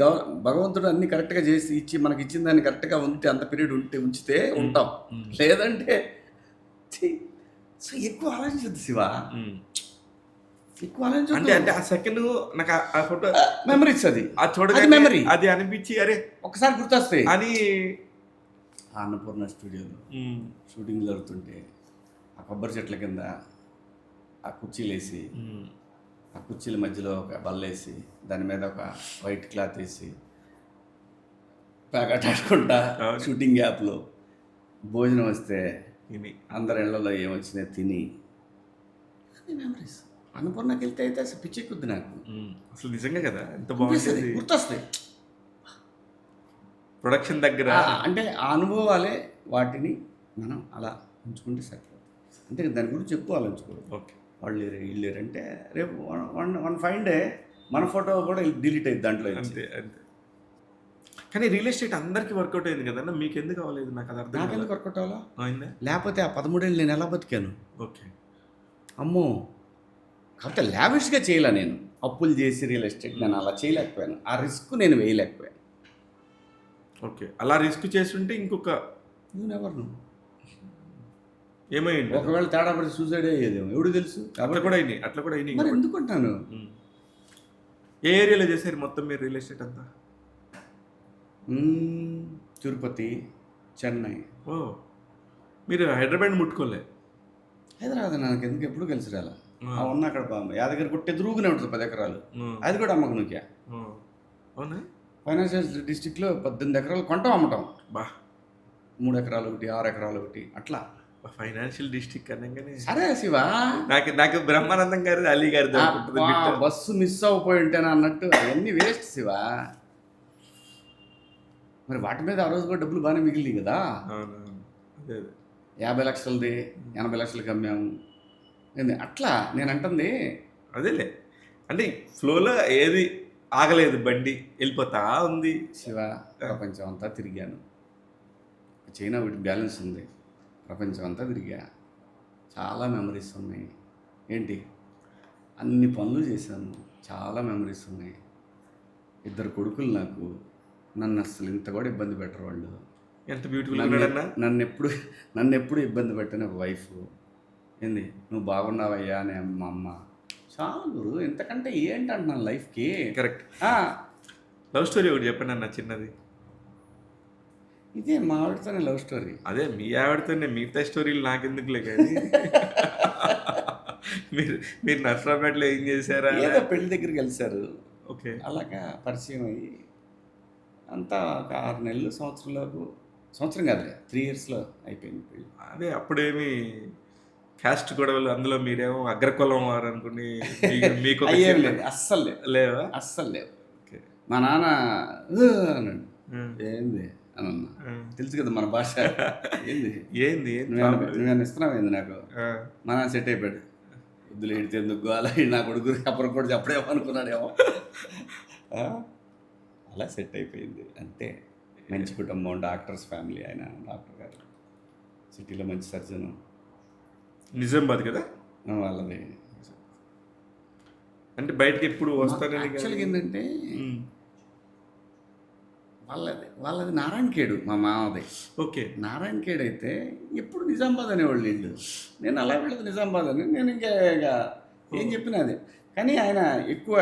భగవంతుడు అన్ని కరెక్ట్గా చేసి ఇచ్చి మనకి ఇచ్చిన దాన్ని కరెక్ట్గా ఉంటే అంత పీరియడ్ ఉంచితే ఉంటాం, లేదంటే సో ఎక్కువ ఆలోచించద్దు శివ. ఎక్కువ ఆలోచించద్దు. అంటే ఆ సెకండ్ నాకు ఆ ఫోటో మెమరీస్, అది చూడగానే మెమరీ, అది అనిపించి అరే ఒకసారి గుర్తొస్తాయి అని. అన్నపూర్ణ స్టూడియోలో షూటింగ్ జరుగుతుంటే ఆ కొబ్బరి చెట్ల కింద ఆ కుర్చీలు వేసి, ఆ కుర్చీల మధ్యలో ఒక బల్లేసి, దాని మీద ఒక వైట్ క్లాత్ వేసి ప్యాకెట్ ఆడుకుంటా షూటింగ్ గ్యాప్లో భోజనం వస్తే అందరి ఇళ్లలో ఏమొచ్చినాయి తిని, అన్ని మెమరీస్. అన్నపూర్ణకి వెళ్తే అయితే అసలు పిచ్చెక్కుద్ది నాకు. అసలు నిజంగా కదా ఎంత బాగుంటుంది, గుర్తొస్తాయి. ప్రొడక్షన్ దగ్గర అంటే ఆ అనుభవాలే వాటిని మనం అలా ఉంచుకుంటే సరిపోతుంది. అంటే దాని గురించి ఎక్కువ ఆలోచించుకోవాలి. ఓకే, వాళ్ళు వీళ్ళు అంటే రేపు వన్ ఫైన్ డే మన ఫోటో కూడా డిలీట్ అయింది దాంట్లో. అంతే. కానీ రియల్ ఎస్టేట్ అందరికీ వర్కౌట్ అయింది కదన్నా, మీకు ఎందుకు అవ్వలేదు? నాకు అది అర్థం. నాకెందుకు వర్కౌట్ అవ్వాలా? అయిందా? లేకపోతే ఆ 13 ఏళ్ళు నేను ఎలా బతికాను? ఓకే, అమ్మో. కాకపోతే లావిష్గా చేయలే నేను, అప్పులు చేసి రియల్ ఎస్టేట్ నేను అలా చేయలేకపోయాను. ఆ రిస్క్ నేను వేయలేకపోయాను. ఓకే, అలా రిస్క్ చేస్తుంటే ఇంకొక ఎవరు ఏమైంది? ఒకవేళ తేడా పడి సూసైడ్ అయ్యేదేమో ఎవడు తెలుసు. అట్లా కూడా అయినాయి. మరి ఎందుకుంటాను? ఏ ఏరియాలో చేశారు మొత్తం మీరు రియల్ ఎస్టేట్ అంతా? తిరుపతి, చెన్నై. ఓ, మీరు హైదరాబాద్ ముట్టుకోలే? హైదరాబాద్ నాకు ఎందుకు ఎప్పుడు కలిసి రాలా. ఆ ఉన్న అక్కడ యాదగిరి గుట్ట ఎదురుగానే ఉంటుంది 10 ఎకరాలు. అది కూడా అమ్మకు నువ్వు అవునా? ఫైనాన్షియల్ డిస్ట్రిక్ట్లో 18 ఎకరాలు కొంటాం అమ్మటం. బా 3 ఎకరాలు ఒకటి, 6 ఎకరాలు ఒకటి అట్లా. ఫైనాన్షియల్ డిస్ట్రిక్ట్ అనగానే సరే శివ, నాకు బ్రహ్మానందం గారి అలీ గారి బస్సు మిస్ అయిపోయి ఉంటేనా అన్నట్టు అవన్నీ వేస్ట్ శివ. మరి వాటి మీద ఆ రోజు కూడా డబ్బులు బాగానే మిగిలింది కదా. అవునవును, అదే 50 లక్షలది 80 లక్షలకి అమ్మాము. ఏంది అట్లా నేను అంటుంది. అదేలే, అంటే ఫ్లోలో ఏది ఆగలేదు, బండి వెళ్ళిపోతా ఉంది. శివ, ప్రపంచం అంతా తిరిగాను. చైనా ఒకటి బ్యాలెన్స్ ఉంది. ప్రపంచం అంతా తిరిగా, చాలా మెమరీస్ ఉన్నాయి. ఏంటి, అన్ని పనులు చేశాను, చాలా మెమరీస్ ఉన్నాయి. 2 కొడుకులు నాకు. నన్ను అస్సలు ఇంత కూడా ఇబ్బంది పెట్టరు వాళ్ళు. ఎంత బ్యూటిఫుల్ ఉన్నాడన్నా. నన్ను ఎప్పుడు ఇబ్బంది పెట్టిన వైఫ్. ఏంది, నువ్వు బాగున్నావయ్యా అని మా అమ్మ. చాలా గురు, ఇంతకంటే ఏంటంటున్నాను లైఫ్కి. కరెక్ట్. లవ్ స్టోరీ ఒకటి చెప్పండి అన్న, చిన్నది. ఇదే మా ఆవిడతోనే లవ్ స్టోరీ. అదే మీ ఆవిడతోనే, మిగతా స్టోరీలు నాకెందుకులే కానీ. మీరు నర్సరాపేటలో ఏం చేశారా? ఏదో పెళ్లి దగ్గరికి వెళ్తారు. ఓకే. అలాగా పరిచయం అయ్యి అంతా ఒక 6 నెలలు, సంవత్సరం కాదులే 3 ఇయర్స్లో అయిపోయింది పెళ్ళి. అదే అప్పుడేమి క్యాస్ట్ గొడవలు, అందులో మీరేమో అగ్రకులం వారు అనుకుని మీకు అయ్యేం లేదు, అస్సలు లేవు. లేవా? అస్సలు లేవు. ఓకే. మా నాన్న అన్నాడు. ఏంది అని అన్నా. తెలుసు కదా మన భాష. ఏంది ఏంది నువ్వేమైనా ఇస్తున్నావు ఏంది నాకు. మా నాన్న సెట్ అయిపోయాడు. వద్దులు ఏడితే ఎందుకు అలా నా కొడుకు అప్పుడు కూడా చెప్పడేమో అనుకున్నాడేమో. అలా సెట్ అయిపోయింది అంతే. మంచి కుటుంబం, డాక్టర్స్ ఫ్యామిలీ. ఆయన డాక్టర్ గారు, సిటీలో మంచి సర్జను. నిజామాబాద్ కదా వాళ్ళది. అంటే బయటకి ఎప్పుడు వస్తానని. యాక్చువల్గా ఏంటంటే వాళ్ళది నారాయణఖేడు, మా మామది. ఓకే. నారాయణఖేడ్ అయితే ఎప్పుడు నిజామాబాద్ అనేవాళ్ళు వీళ్ళు. నేను అలా వెళ్ళదు నిజామాబాద్ అని. నేను ఇంకా ఏం చెప్పినా అదే. కానీ ఆయన ఎక్కువ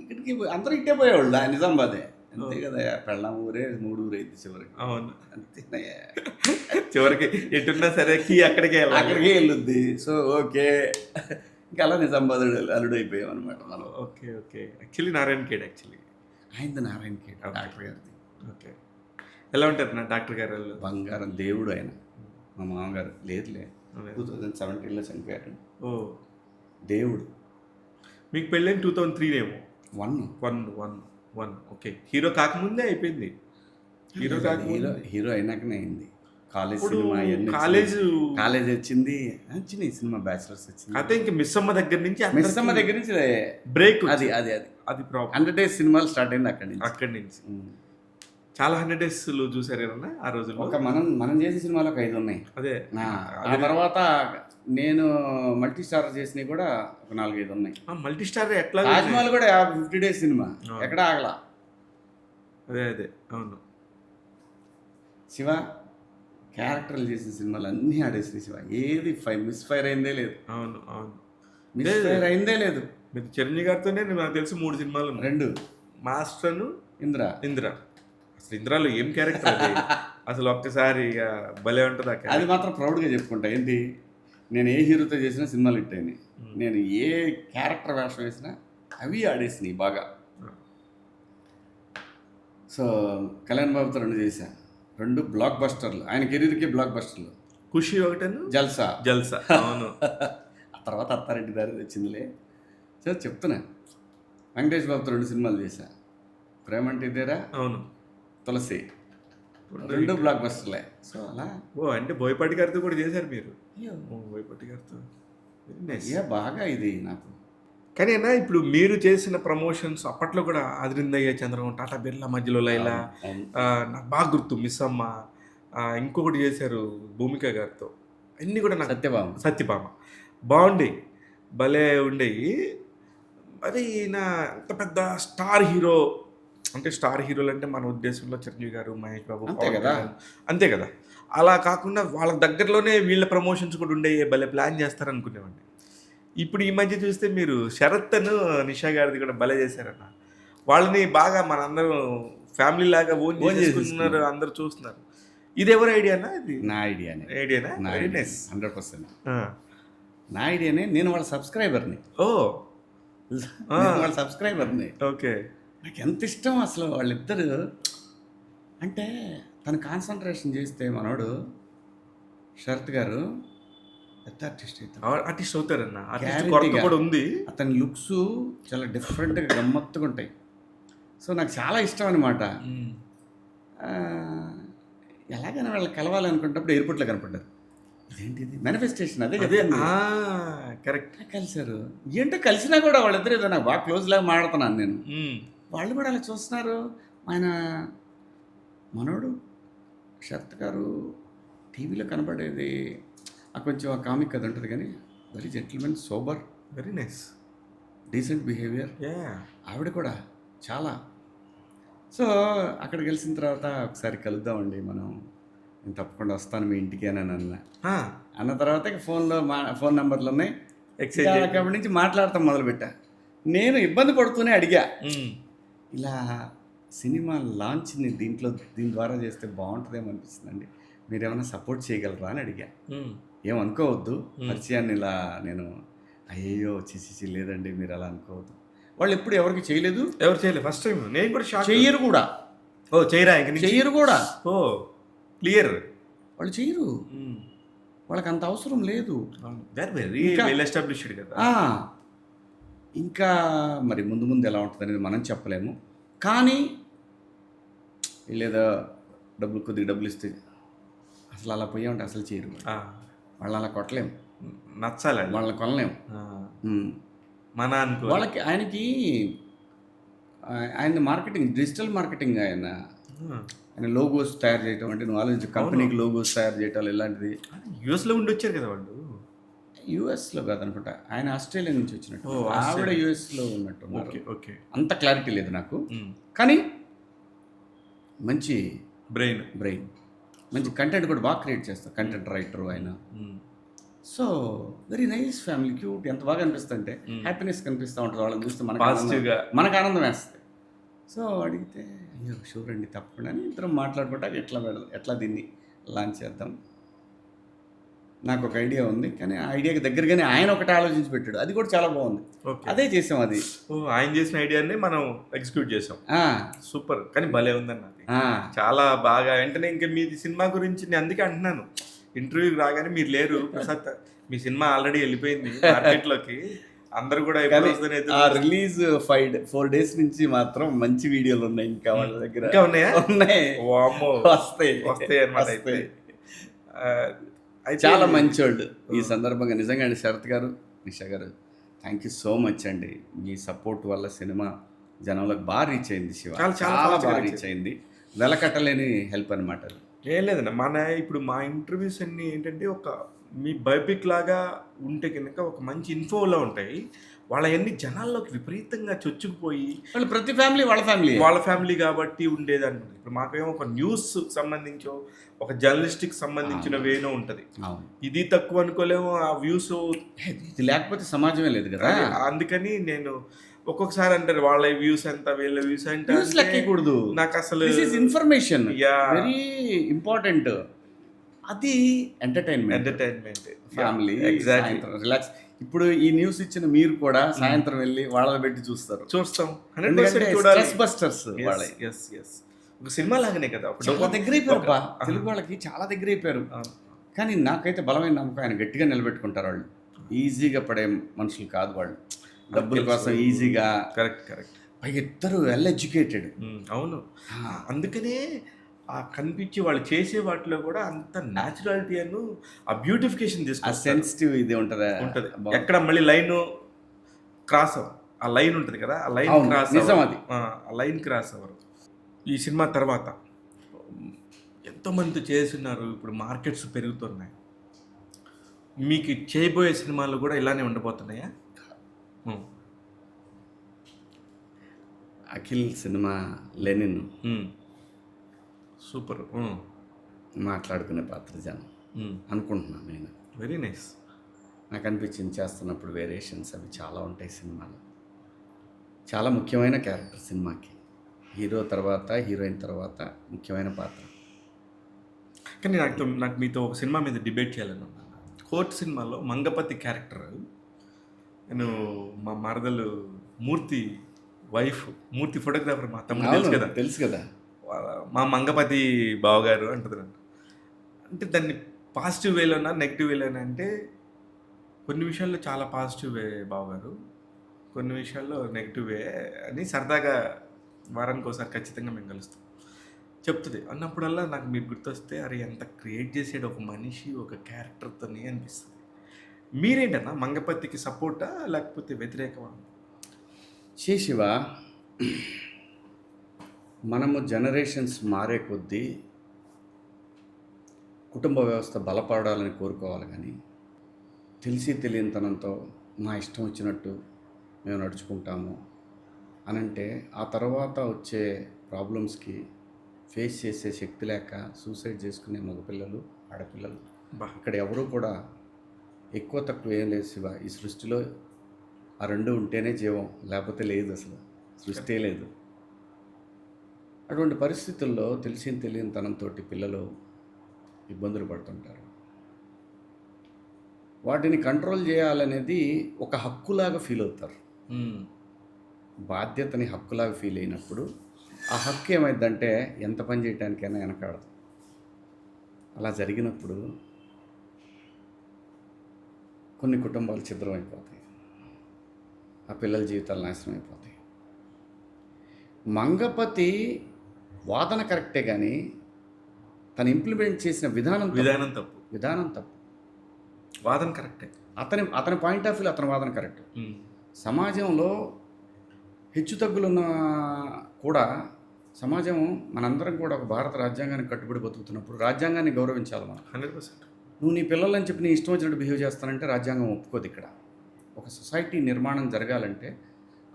ఇక్కడికి అందరూ ఇట్టే పోయేవాళ్ళు నిజామాబాదే. అంతే కదా, పెళ్ళం ఊరే 3 ఊరు అయితే చివరికి. అవును, అంతే. చివరికి ఎటున్నా సరే అక్కడికే వెళ్ళుద్ది. సో ఓకే, ఇంకా అలా నిజామాబాద్ అల్లుడు అయిపోయాం అనమాట మనం. Okay okay. యాక్చువల్లీ నారాయణఖేడ్, ఆయనది నారాయణఖేడ్ డాక్టర్ గారిది. ఓకే. ఎలా ఉంటారు నా డాక్టర్ గారు? బంగారం దేవుడు ఆయన. మా మామగారు లేదులే, 2017లో చనిపోయారు. ఓ దేవుడు. మీకు పెళ్ళైన 2003 ఏమో. 1. ఓకే. హీరో కాకముందే అయిపోయింది. హీరో అయినాకనే అయింది. కాలేజ్ వచ్చింది, సినిమా బ్యాచిలర్స్ వచ్చింది. అయితే ఇంక మిస్ అమ్మ దగ్గర నుంచి బ్రేక్. అది ప్రాబ్లం. 100 days సినిమాలు స్టార్ట్ అయింది అక్కడి నుంచి. చాలా 100 days చూసారు ఏమన్నా ఆ రోజుల్లో? ఒక మనం చేసిన సినిమాలు ఒక 5 ఉన్నాయి. అదే. ఆ తర్వాత నేను మల్టీ స్టార్ చేసినవి కూడా ఒక 4-5 ఉన్నాయి. మల్టీ స్టార్ ఎట్లా? తాజ్మహల్ కూడా 50 days సినిమా, ఎక్కడ ఆగలా. అదే అవును. శివ క్యారెక్టర్లు చేసిన సినిమాలు అన్నీ ఆడేసినాయి శివ. ఏది మిస్ఫైర్ అయిందే లేదు. అవును. మిస్ఫైర్ అయిందే లేదు. మీరు చిరంజీవి గారితోనే నాకు తెలిసి 3 సినిమాలు. 2 మాస్టర్, ఇంద్ర. అసలు ఇంద్రాలో ఏం క్యారెక్టర్ అది అసలు ఒక్కసారి ఇక భలే ఉంటుంది. అది మాత్రం ప్రౌడ్గా చెప్పుకుంటా. ఏంటి, నేను ఏ హీరోతో చేసినా సినిమాలు హిట్ అయినాయి. నేను ఏ క్యారెక్టర్ వేషం వేసినా అవి ఆడేసినాయి బాగా. సో కళ్యాణ్ బాబుతో 2 చేశా, 2 బ్లాక్ బస్టర్లు. ఆయన కెరీర్కి బ్లాక్ బస్టర్లు. ఖుషి ఒకటను, జల్సా. అవును. ఆ తర్వాత అత్తారెడ్డి దారి వచ్చిందిలే. సో చెప్తున్నా, వెంకటేష్ బాబుతో 2 సినిమాలు చేశా. ప్రేమంటే ఇదేరా, అవును, తులసి, 2 బ్లాక్ బస్టర్లే. సో అలా. అంటే బోయపాటి గారితో కూడా చేశారు మీరు? బోయపాటి గారితో బాగా ఇది నాకు. కానీ అన్న, ఇప్పుడు మీరు చేసిన ప్రమోషన్స్ అప్పట్లో కూడా ఆదిరిందయ్య, చంద్రబాబు, టాటా బిర్లా, మధ్యలో లైలా, నాకు బాగా గుర్తు, మిస్ అమ్మ, ఇంకొకటి చేశారు భూమిక గారితో, అన్నీ కూడా నాకు. సత్యభామ బాగుండేవి, భలే ఉండేవి. మరి నా అంత పెద్ద స్టార్ హీరో అంటే, స్టార్ హీరోలు అంటే మన ఉద్దేశంలో చిరంజీవి గారు, మహేష్ బాబు, అంతే కదా. అలా కాకుండా వాళ్ళ దగ్గరలోనే వీళ్ళ ప్రమోషన్స్ కూడా ఉండేవి, భలే ప్లాన్ చేస్తారనుకునేవాడిని. ఇప్పుడు ఈ మధ్య చూస్తే మీరు శరత్ను, నిషా గారిది కూడా భలే చేశారన్న. వాళ్ళని బాగా మనందరం ఫ్యామిలీ లాగా ఓన్ చేసుకుంటున్నారు, అందరూ చూస్తున్నారు. ఇది ఎవరి ఐడియానా? ఇది నా ఐడియానా? 100%. నా ఐడియానే, నేను వాళ్ళ సబ్స్క్రైబర్ని. ఓ నేను వాళ్ళ సబ్స్క్రైబర్ని. ఓకే. నాకు ఎంత ఇష్టం అసలు వాళ్ళిద్దరు. అంటే తను కాన్సన్ట్రేషన్ చేస్తే మనోడు శరత్ గారు పెద్ద ఆర్టిస్ట్ అవుతాడు. ఆర్టిస్ట్ అవుతారన్న, ఆర్టిస్ట్ Guarantee కొరత గా. కూడా ఉంది. అతని లుక్స్ చాలా డిఫరెంట్గా గమ్మత్తుగా ఉంటాయి. సో నాకు చాలా ఇష్టం అనమాట. ఎలాగైనా వాళ్ళని కలవాలనుకున్నప్పుడు ఎయిర్పోర్ట్లో కనపడ్డారు. ఇదేంటిది మేనిఫెస్టేషన్, అదే అదే చెప్పింది. కరెక్ట్. కలిశారు. ఏంటో కలిసినా కూడా వాళ్ళిద్దరు ఏదో నాకు బాగా క్లోజ్ లాగా మాట్లాడుతున్నాను నేను. వాళ్ళు కూడా అలా చూస్తున్నారు. ఆయన మనోడు శరత్ గారు టీవీలో కనపడేది కొంచెం ఆ కామిక్ అది ఉంటుంది, కానీ very gentlemen, sober, very nice, decent behaviour. ఆవిడ కూడా చాలా. సో అక్కడ కలిసిన తర్వాత ఒకసారి కలుద్దామండి మనం, నేను తప్పకుండా వస్తాను మీ ఇంటికి అని అన్న తర్వాత ఇక ఫోన్ నెంబర్లు ఉన్నాయి. అక్కడి నుంచి మాట్లాడతాం మొదలుపెట్టా. నేను ఇబ్బంది పడుతూనే అడిగా, ఇలా సినిమా లాంచ్ని దీని ద్వారా చేస్తే బాగుంటుందేమో అనిపిస్తుందండి, మీరు ఏమైనా సపోర్ట్ చేయగలరా అని అడిగా. ఏమనుకోవద్దు, పరిచయాన్ని ఇలా నేను అయ్యో చిసి లేదండి మీరు అలా అనుకోవద్దు. వాళ్ళు ఎప్పుడు ఎవరికి చేయలేదు, ఎవరు చేయలేదు, ఫస్ట్ టైం. నేను కూడా షాక్. చెయ్యరు కూడా. ఓ చేయరా? చెయ్యరు కూడా. ఓ క్లియర్, వాళ్ళు చెయ్యరు, వాళ్ళకి అంత అవసరం లేదు. వెరీ వెల్ ఎస్టాబ్లిష్డ్ కదా. ఇంకా మరి ముందు ఎలా ఉంటుంది అనేది మనం చెప్పలేము, కానీ వీళ్ళేదో కొద్దిగా డబ్బులు ఇస్తే అసలు అలా పోయామంటే అసలు చేయరు. వాళ్ళు అలా కొట్టలేము, నచ్చాలి, వాళ్ళని కొనలేము. మన అనుకో వాళ్ళకి ఆయన మార్కెటింగ్, డిజిటల్ మార్కెటింగ్, ఆయన లోగోస్ తయారు చేయటం, అంటే నువ్వు ఆలోచించి కంపెనీకి లోగోస్ తయారు చేయటం ఇలాంటిది. యూఎస్లో ఉండి వచ్చారు కదా వాళ్ళు. యూఎస్లో కాదనుకుంటా, ఆయన ఆస్ట్రేలియా నుంచి వచ్చినట్టు, ఆవిడ యూఎస్లో ఉన్నట్టు. ఓకే, అంత క్లారిటీ లేదు నాకు, కానీ మంచి బ్రెయిన్, మంచి కంటెంట్ కూడా బాగా క్రియేట్ చేస్తారు, కంటెంట్ రైటర్ ఆయన. So very nice family, cute. ఎంత బాగా అనిపిస్తుంది అంటే హ్యాపీనెస్ కనిపిస్తూ ఉంటుంది వాళ్ళని చూస్తే, మనకు ఆనందం వేస్తుంది. సో అడిగితే అయ్యో షూర్ అండి తప్పకుండా అని ఇద్దరం మాట్లాడుకుంటా ఎట్లా దీన్ని లాంచ్ చేద్దాం. నాకు ఒక ఐడియా ఉంది, కానీ ఆ ఐడియాకి దగ్గరగానే ఆయన ఒకటి ఆలోచించి పెట్టాడు, అది కూడా చాలా బాగుంది. అదే చేసాం అది. ఆయన చేసిన ఐడియాని మనం ఎగ్జిక్యూట్ చేసాం. సూపర్, కానీ భలే ఉందన్న, చాలా బాగా. వెంటనే ఇంకా మీది సినిమా గురించి నేను అందుకే అంటున్నాను, ఇంటర్వ్యూకి రాగానే మీరు లేరు ప్రసాద్, మీ సినిమా ఆల్రెడీ వెళ్ళిపోయింది మార్కెట్లోకి, అందరు కూడా రిలీజ్ 4 days నుంచి మాత్రం మంచి వీడియోలు ఉన్నాయి ఇంకా వాళ్ళ దగ్గర. ఇంకా ఉన్నాయా? ఉన్నాయి, వస్తాయి అన్నమాట. చాలా మంచోళ్ళు. ఈ సందర్భంగా నిజంగా అండి శరత్ గారు, నిషా గారు, థ్యాంక్ యూ సో మచ్ అండి. మీ సపోర్ట్ వల్ల సినిమా జనంలోకి బాగా రీచ్ అయింది. శివ చాలా బాగా రీచ్ అయింది, వెలకట్టలేని హెల్ప్ అనమాట. ఏం లేదన్న, ఇప్పుడు మా ఇంటర్వ్యూస్ అన్నీ ఏంటంటే మీ బయోపిక్ లాగా ఉంటే కనుక ఒక మంచి ఇన్ఫోలో ఉంటాయి. వాళ్ళవన్నీ జనాల్లోకి విపరీతంగా చొచ్చుకుపోయి, వాళ్ళు ప్రతి ఫ్యామిలీ వాళ్ళ ఫ్యామిలీ కాబట్టి ఉండేదన్నమాట. ఇప్పుడు మాకేమో ఒక న్యూస్ సంబంధించో, ఒక జర్నలిస్టిక్ సంబంధించిన వేనో ఉంటుంది. ఇది తక్కువ అనుకోలేము, ఆ వ్యూస్ ఇది లేకపోతే సమాజమే లేదు కదా. అందుకని నేను ఒక్కొక్కసారి అంటారు వాళ్ళ వ్యూస్ ఎంత, వీళ్ళ వ్యూస్ అంటే లెక్కకూడదు. నాకు అసలు ఇన్ఫర్మేషన్ వెరీ ఇంపార్టెంట్. అది ఎంటర్టైన్మెంట్ ఫ్యామిలీ రిలాక్స్. ఇప్పుడు ఈ న్యూస్ ఇచ్చిన మీరు కూడా సాయంత్రం వెళ్ళి వాళ్ళని పెట్టి చూస్తాం. స్ట్రెస్ బస్టర్స్ ఒక సినిమా లాగానే కదా, దగ్గర అయిపోయారు తెలుగు వాళ్ళకి, చాలా దగ్గర అయిపోయారు. కానీ నాకైతే బలమైన నమ్మకం, ఆయన గట్టిగా నిలబెట్టుకుంటారు. వాళ్ళు ఈజీగా పడే మనుషులు కాదు, వాళ్ళు డబ్బుల కోసం ఈజీగా. కరెక్ట్. పైగా ఇద్దరు వెల్ ఎడ్యుకేటెడ్. అవును, అందుకనే కనిపించి వాళ్ళు చేసే వాటిలో కూడా అంత న్యాచురాలిటీ అను ఆ బ్యూటిఫికేషన్ తీసుకుంటారు. సెన్సిటివ్ ఇది ఉంటుంది. ఎక్కడ మళ్ళీ లైన్ క్రాస్ అవ్వరు, ఆ లైన్ ఉంటుంది కదా, ఆ లైన్ క్రాస్ నిజం, అది ఆ లైన్ క్రాస్ అవ్వరు. ఈ సినిమా తర్వాత ఎంతోమంది చేస్తున్నారు, ఇప్పుడు మార్కెట్స్ పెరుగుతున్నాయి. మీకు చేయబోయే సినిమాలు కూడా ఇలానే ఉండబోతున్నాయా? అఖిల్ సినిమా లెనిన్ సూపర్, మాట్లాడుకునే పాత్ర జనం అనుకుంటున్నాను నేను. Very nice. నాకు అనిపించింది చేస్తున్నప్పుడు వేరియేషన్స్ అవి చాలా ఉంటాయి సినిమాలో. చాలా ముఖ్యమైన క్యారెక్టర్ సినిమాకి, హీరో తర్వాత హీరోయిన్ తర్వాత ముఖ్యమైన పాత్ర. కానీ నాకు మీతో ఒక సినిమా మీద డిబేట్ చేయాలని ఉన్నాను. కోర్ట్ సినిమాలో మంగపతి క్యారెక్టర్ నేను మా మరదలు మూర్తి వైఫ్, మూర్తి ఫోటోగ్రాఫర్ మా తమ్ముడు తెలుసు కదా, తెలుసు కదా. మా మంగపతి బావగారు అంటుంది నన్ను. అంటే దాన్ని పాజిటివ్ వేలోనా నెగిటివ్ వేలోనా అంటే కొన్ని విషయాల్లో చాలా పాజిటివ్ వే బావగారు, కొన్ని విషయాల్లో నెగిటివ్ వే అని సరదాగా వారానికి ఒకసారి ఖచ్చితంగా మేము కలుస్తాం చెప్తుంది. అన్నప్పుడల్లా నాకు మీరు గుర్తొస్తే అరే ఎంత క్రియేట్ చేసాడు ఒక మనిషి ఒక క్యారెక్టర్తోనే అనిపిస్తుంది. మీరేంటన్నా మంగపతికి సపోర్టా లేకపోతే వ్యతిరేకమా? శివ, మనము జనరేషన్స్ మారే కొద్దీ కుటుంబ వ్యవస్థ బలపడాలని కోరుకోవాలి, కానీ తెలిసి తెలియనితనంతో మా ఇష్టం వచ్చినట్టు మేము నడుచుకుంటాము అనంటే ఆ తర్వాత వచ్చే ప్రాబ్లమ్స్కి ఫేస్ చేసే శక్తి లేక సూసైడ్ చేసుకునే మగపిల్లలు, ఆడపిల్లలు ఇక్కడ ఎవరు కూడా ఎక్కువ తక్కువ ఏం లేదు శివ. ఈ సృష్టిలో ఆ రెండు ఉంటేనే జీవం, లేకపోతే లేదు, అసలు సృష్టి లేదు. అటువంటి పరిస్థితుల్లో తెలియని తనంతో పిల్లలు ఇబ్బందులు పడుతుంటారు. వాటిని కంట్రోల్ చేయాలనేది ఒక హక్కులాగా ఫీల్ అవుతారు. బాధ్యతని హక్కులాగా ఫీల్ అయినప్పుడు ఆ హక్కు ఏమైందంటే ఎంత పని చేయడానికైనా వెనకాడదు. అలా జరిగినప్పుడు కొన్ని కుటుంబాలు ఛిద్రం అయిపోతాయి, ఆ పిల్లల జీవితాలు నాశనం అయిపోతాయి. మంగపతి వాదన కరెక్టే, కానీ తను ఇంప్లిమెంట్ చేసిన విధానం తప్పు. వాదన కరెక్టే, అతని పాయింట్ ఆఫ్ వ్యూలో అతని వాదన కరెక్ట్. సమాజంలో హెచ్చుతగ్గులున్న కూడా సమాజం మనందరం కూడా ఒక భారత రాజ్యాంగానికి కట్టుబడి బతుకుతున్నప్పుడు రాజ్యాంగాన్ని గౌరవించాలి మనం. 100%. నువ్వు నీ పిల్లలని చెప్పి నీ ఇష్టం వచ్చినట్టు బిహేవ్ చేస్తానంటే రాజ్యాంగం ఒప్పుకోదు. ఇక్కడ ఒక సొసైటీ నిర్మాణం జరగాలంటే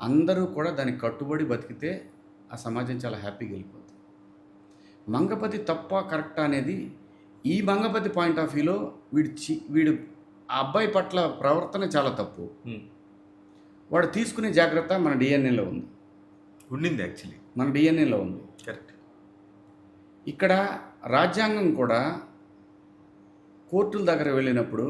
అందరూ కూడా దానికి కట్టుబడి బతికితే ఆ సమాజం చాలా హ్యాపీగా వెళ్ళిపోతుంది. మంగపతి తప్ప కరెక్ట్ అనేది ఈ మంగపతి పాయింట్ ఆఫ్ వ్యూలో వీడు ఆ అబ్బాయి పట్ల ప్రవర్తన చాలా తప్పు. వాడు తీసుకునే జాగ్రత్త మన డిఎన్ఏలో ఉండింది, యాక్చువల్లీ మన డిఎన్ఏలో ఉంది. కరెక్ట్. ఇక్కడ రాజ్యాంగం కూడా కోర్టుల దగ్గర వెళ్ళినప్పుడు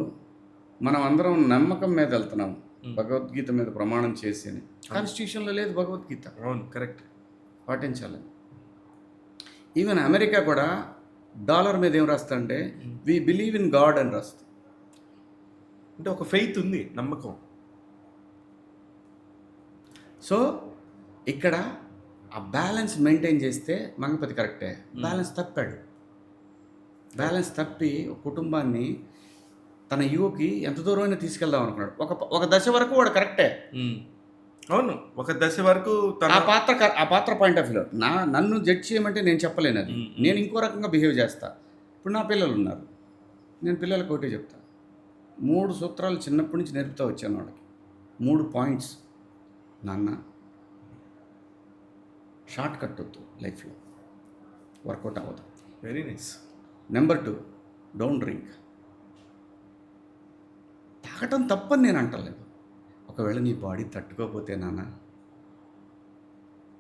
మనం అందరం నమ్మకం మీద వెళ్తున్నాం, భగవద్గీత మీద ప్రమాణం చేసి అని. కాన్స్టిట్యూషన్లో లేదు భగవద్గీత. అవును, కరెక్ట్. పాటించాలని. ఈవెన్ అమెరికా కూడా డాలర్ మీద ఏం రాస్తా అంటే వి బిలీవ్ ఇన్ గాడ్ అని రాస్తుంది. అంటే ఒక ఫెయిత్ ఉంది, నమ్మకం. సో ఇక్కడ ఆ బ్యాలెన్స్ మెయింటైన్ చేస్తే మంగపతి కరెక్టే. బ్యాలెన్స్ తప్పాడు. బ్యాలెన్స్ తప్పి ఒక కుటుంబాన్ని తన యువకి ఎంత దూరమైనా తీసుకెళ్దాం అనుకున్నాడు. ఒక దశ వరకు వాడు కరెక్టే. అవును, ఒక దశ వరకు ఆ పాత్ర పాయింట్ ఆఫ్ వ్యూలో నన్ను జడ్జ్ చేయమంటే నేను చెప్పలేను అది. నేను ఇంకో రకంగా బిహేవ్ చేస్తా. ఇప్పుడు నా పిల్లలు ఉన్నారు, నేను పిల్లలకు ఒకటే చెప్తా. 3 సూత్రాలు చిన్నప్పటి నుంచి నేర్పుతూ వచ్చాను వాళ్ళకి. 3 పాయింట్స్. నాన్న, షార్ట్ కట్ వద్దు లైఫ్లో, వర్కౌట్ అవ్వదు. Very nice. Number 2, don't drink. తాగటం తప్పని నేను అంటలేదు. ఒకవేళ నీ బాడీ తట్టుకోకపోతే నాన్న,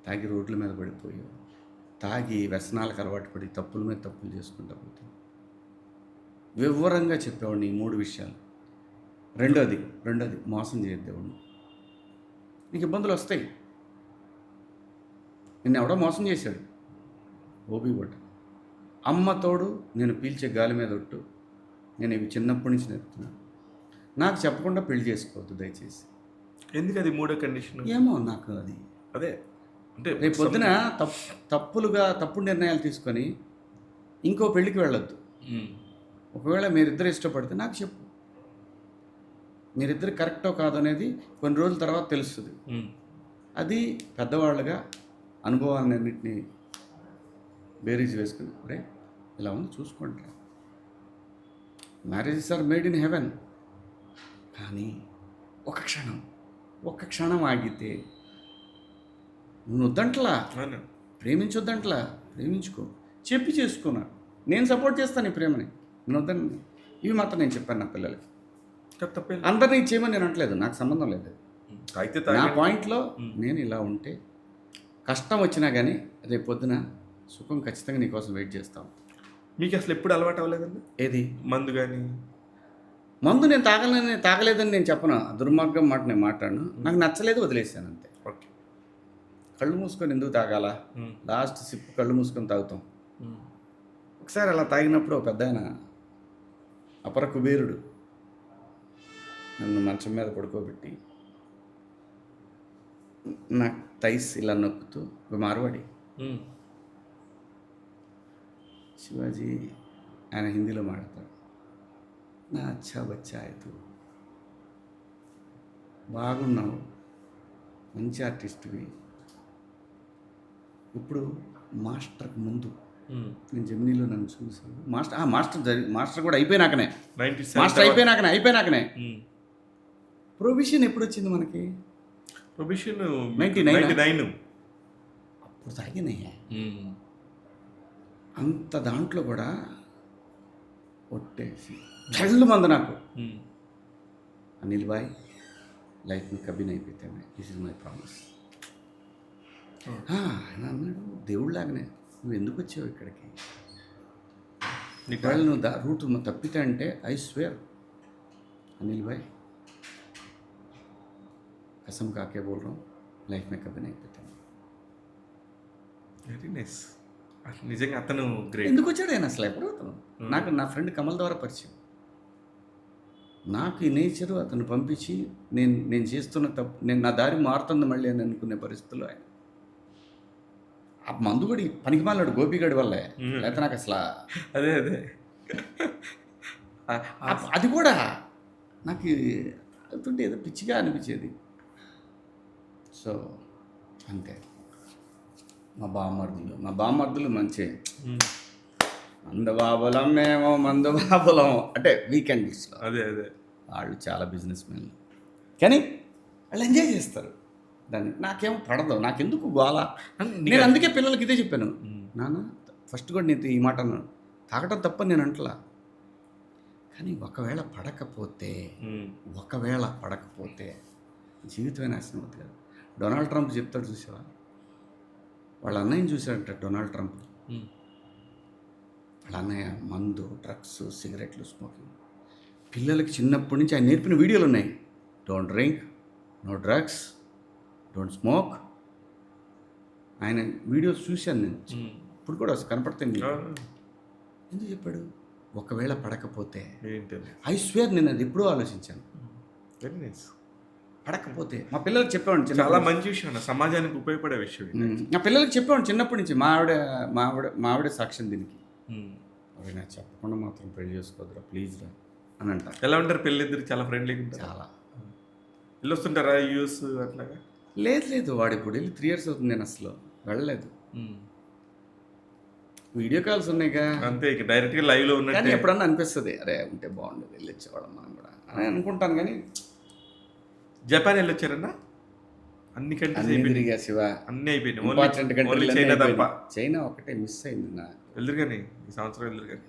తాగి రోడ్ల మీద పడిపోయావు, తాగి వ్యసనాలకు అలవాటు పడి తప్పుల మీద తప్పులు చేసుకుంటా పోతావు. వివరంగా చెప్పేవాడిని ఈ 3 విషయాలు. రెండోది మోసం చేయొద్దు దేవుడిని. నీకు ఇబ్బందులు వస్తాయి. నిన్ను ఎవడో మోసం చేశాడు, ఓబీ బట్ అమ్మ తోడు, నేను పీల్చే గాలి మీద ఒట్టు. నేను ఇవి చిన్నప్పటి నుంచి నేర్పుతున్నాను. నాకు చెప్పకుండా పెళ్లి చేసుకోవద్దు దయచేసి. ఎందుకు అది 3వ కండిషన్? ఏమో నాకు అది అదే. అంటే రేపు పొద్దున తప్పుడు నిర్ణయాలు తీసుకొని ఇంకో పెళ్ళికి వెళ్ళొద్దు. ఒకవేళ మీరిద్దరు ఇష్టపడితే నాకు చెప్పు. మీరిద్దరు కరెక్టో కాదో అనేది కొన్ని రోజుల తర్వాత తెలుస్తుంది. అది పెద్దవాళ్ళుగా అనుభవాలన్నింటినీ బేరీజ్ వేసుకుని రే ఇలా ఉంది చూసుకోండి. Marriages are made in heaven. కానీ ఒక్క క్షణం ఆగితే నువ్వు వద్దంటలా, ప్రేమించొద్దంటలా, ప్రేమించుకో, చెప్పి చేసుకున్నా. నేను సపోర్ట్ చేస్తాను ఈ ప్రేమని, నేను వద్దని. ఇవి మాత్రం నేను చెప్పాను నా పిల్లలకి. అందరినీ చేయమని నేను అనట్లేదు, నాకు సంబంధం లేదు. నా పాయింట్లో నేను ఇలా ఉంటే కష్టం వచ్చినా కానీ రేపు పొద్దున సుఖం ఖచ్చితంగా నీకోసం వెయిట్ చేస్తాం. మీకు అసలు ఎప్పుడు అలవాటు అవ్వలేదండి ఏది? మందు కానీ? మందు నేను తాగలేదని నేను చెప్పను, దుర్మార్గం మాట నేను మాట్లాడను. నాకు నచ్చలేదు, వదిలేసాను అంతే. ఓకే. కళ్ళు మూసుకొని ఎందుకు తాగాల, లాస్ట్ సిప్ కళ్ళు మూసుకొని తాగుతాం. ఒకసారి అలా తాగినప్పుడు ఒక పెద్ద ఆయన అపర కుబేరుడు నన్ను మంచం మీద పడుకోబెట్టి నా థైస్ ఇలా నొక్కుతూ, ఒక మార్వాడి శివాజీ, ఆయన హిందీలో మాట్లాడతాడు, నా అచ్చా బచ్చా అయితే బాగున్నావు, మంచి ఆర్టిస్ట్వి. ఇప్పుడు మాస్టర్కి ముందు నేను జెమినీలో నన్ను చూసాను. మాస్టర్ కూడా అయిపోయినాకనే, మాస్టర్ అయిపోయినాకనే ప్రొవిషన్ ఎప్పుడు వచ్చింది మనకి? ప్రొవిషన్ 99 అప్పుడు తాగినాయి. అంత దాంట్లో కూడా ఒట్టేసి చల్లు మంది నాకు, అనిల్ బాయ్ లైఫ్ మీ కబిన్ అయిపోతే దిస్ ఇస్ మై ప్రామిస్. ఆయన అన్నాడు, దేవుళ్ళలాగానే, నువ్వు ఎందుకు వచ్చావు ఇక్కడికి? వాళ్ళు నువ్వు రూట్ తప్పితే అంటే ఐ స్వేర్ అనిల్ భాయ్ कसम काके बोल रहा हूँ, లైఫ్ में कभी नहीं पता. Very nice. నిజంగా అతను గ్రేట్. ఎందుకు వచ్చాడు ఆయన అసలు? ఎప్పుడు అతను నాకు నా ఫ్రెండ్ కమల్ ద్వారా పరిచయం. నాకు ఈ నేచరు అతను పంపించి నేను చేస్తున్న తప్పు, నేను నా దారి మారుతుంది మళ్ళీ అని అనుకునే పరిస్థితుల్లో ఆయన ఆ మందు కూడా పనికిమాలాడు గోపిగాడి వల్లే, లేకపోతే నాకు అసలు అదే అది కూడా నాకు అవుతుంటే ఏదో పిచ్చిగా అనిపించేది. సో అంతే. మా బామ్మర్దులు మంచి మందుబాబులం, మేము మందుబాబులం అంటే వీకెండ్స్లో. అదే వాళ్ళు చాలా బిజినెస్ మెన్లు, కానీ వాళ్ళు ఎంజాయ్ చేస్తారు దాన్ని. నాకేమో పడదు, నాకెందుకు గోల. నేను అందుకే పిల్లలకి ఇదే చెప్పాను, నాన్న ఫస్ట్ కూడా నేను ఈ మాట అన్నాను, తాగటం తప్పని నేను అంటలా, కానీ ఒకవేళ పడకపోతే జీవితమే నాశనం అవుతుంది కదా. డొనాల్డ్ ట్రంప్ చెప్తాడు, చూసావా? వాళ్ళ అన్నయ్యని చూశాడంట డొనాల్డ్ ట్రంప్. వాళ్ళ అన్నయ్య మందు, డ్రగ్స్, సిగరెట్లు, స్మోకింగ్. పిల్లలకి చిన్నప్పటి నుంచి ఆయన నేర్పిన వీడియోలు ఉన్నాయి. Don't drink, no drugs, don't smoke. ఆయన వీడియోస్ చూశాను నేను, ఇప్పుడు కూడా కనపడుతుంది. ఎందుకు చెప్పాడు? ఒకవేళ పడకపోతే. ఐ స్వేర్ నేను అది ఎప్పుడూ ఆలోచించాను. Very nice. పడకపోతే మా పిల్లలకి చెప్పేవాడిని, చాలా మంచి విషయం, సమాజానికి ఉపయోగపడే విషయం. నా పిల్లలకి చెప్పేవాడిని చిన్నప్పటి నుంచి. మా ఆవిడ సాక్ష్యం దీనికి. అవి నాకు చెప్పకుండా మాత్రం పెళ్లి చేసుకోవద్దురా ప్లీజ్ రా అని అంటారు. ఎలా ఉంటారు పెళ్ళిద్దరు? చాలా ఫ్రెండ్లీగా ఉంటారు. చాలా వెళ్ళి వస్తుంటారా యూఎస్ అట్లాగా? లేదు, వాడు ఇప్పుడు వెళ్ళి 3 years అవుతుంది, నేను అసలు వెళ్ళలేదు. వీడియో కాల్స్ ఉన్నాయిగా అంతే, ఇక డైరెక్ట్గా లైవ్లో ఉన్నట్టు. కానీ ఎప్పుడన్నా అనిపిస్తుంది, అరే ఉంటే బాగుండేది, వెళ్ళి వచ్చేవాళ్ళం మనం కూడా అని అనుకుంటాను. కానీ జపాన్ వెళ్ళొచ్చారన్నా? అన్ని కంట్రీస్ తిరిగా శివ, అన్నీ అయిపోయినాయి. ఇంపార్టెంట్ కంట్రీ చైనా తప్ప. చైనా ఒకటే మిస్ అయింది నాకు. వెళ్దురు కానీ ఈ సంవత్సరం వెళ్దురు కానీ.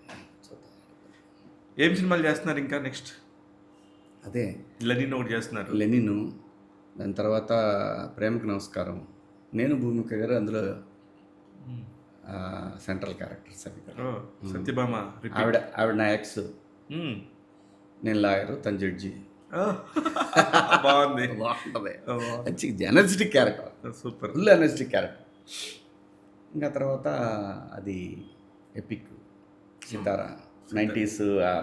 ఏం సినిమాలు చేస్తున్నారు ఇంకా నెక్స్ట్? అదే లెనిన్ ఒకటి చేస్తున్నారు. లెనిన్, దాని తర్వాత ప్రేమకు నమస్కారం, నేను భూమిక గారు అందులో సెంట్రల్ క్యారెక్టర్స్ అవి. సత్యభామ ఆవిడ నా ఎక్స్, నేను లాయరు, తన జడ్జి. బాగుంది, బాగుంటుంది. మంచి energetic character, super, full energetic character. ఇంకా తర్వాత అది ఎపిక్ సితారా, 90s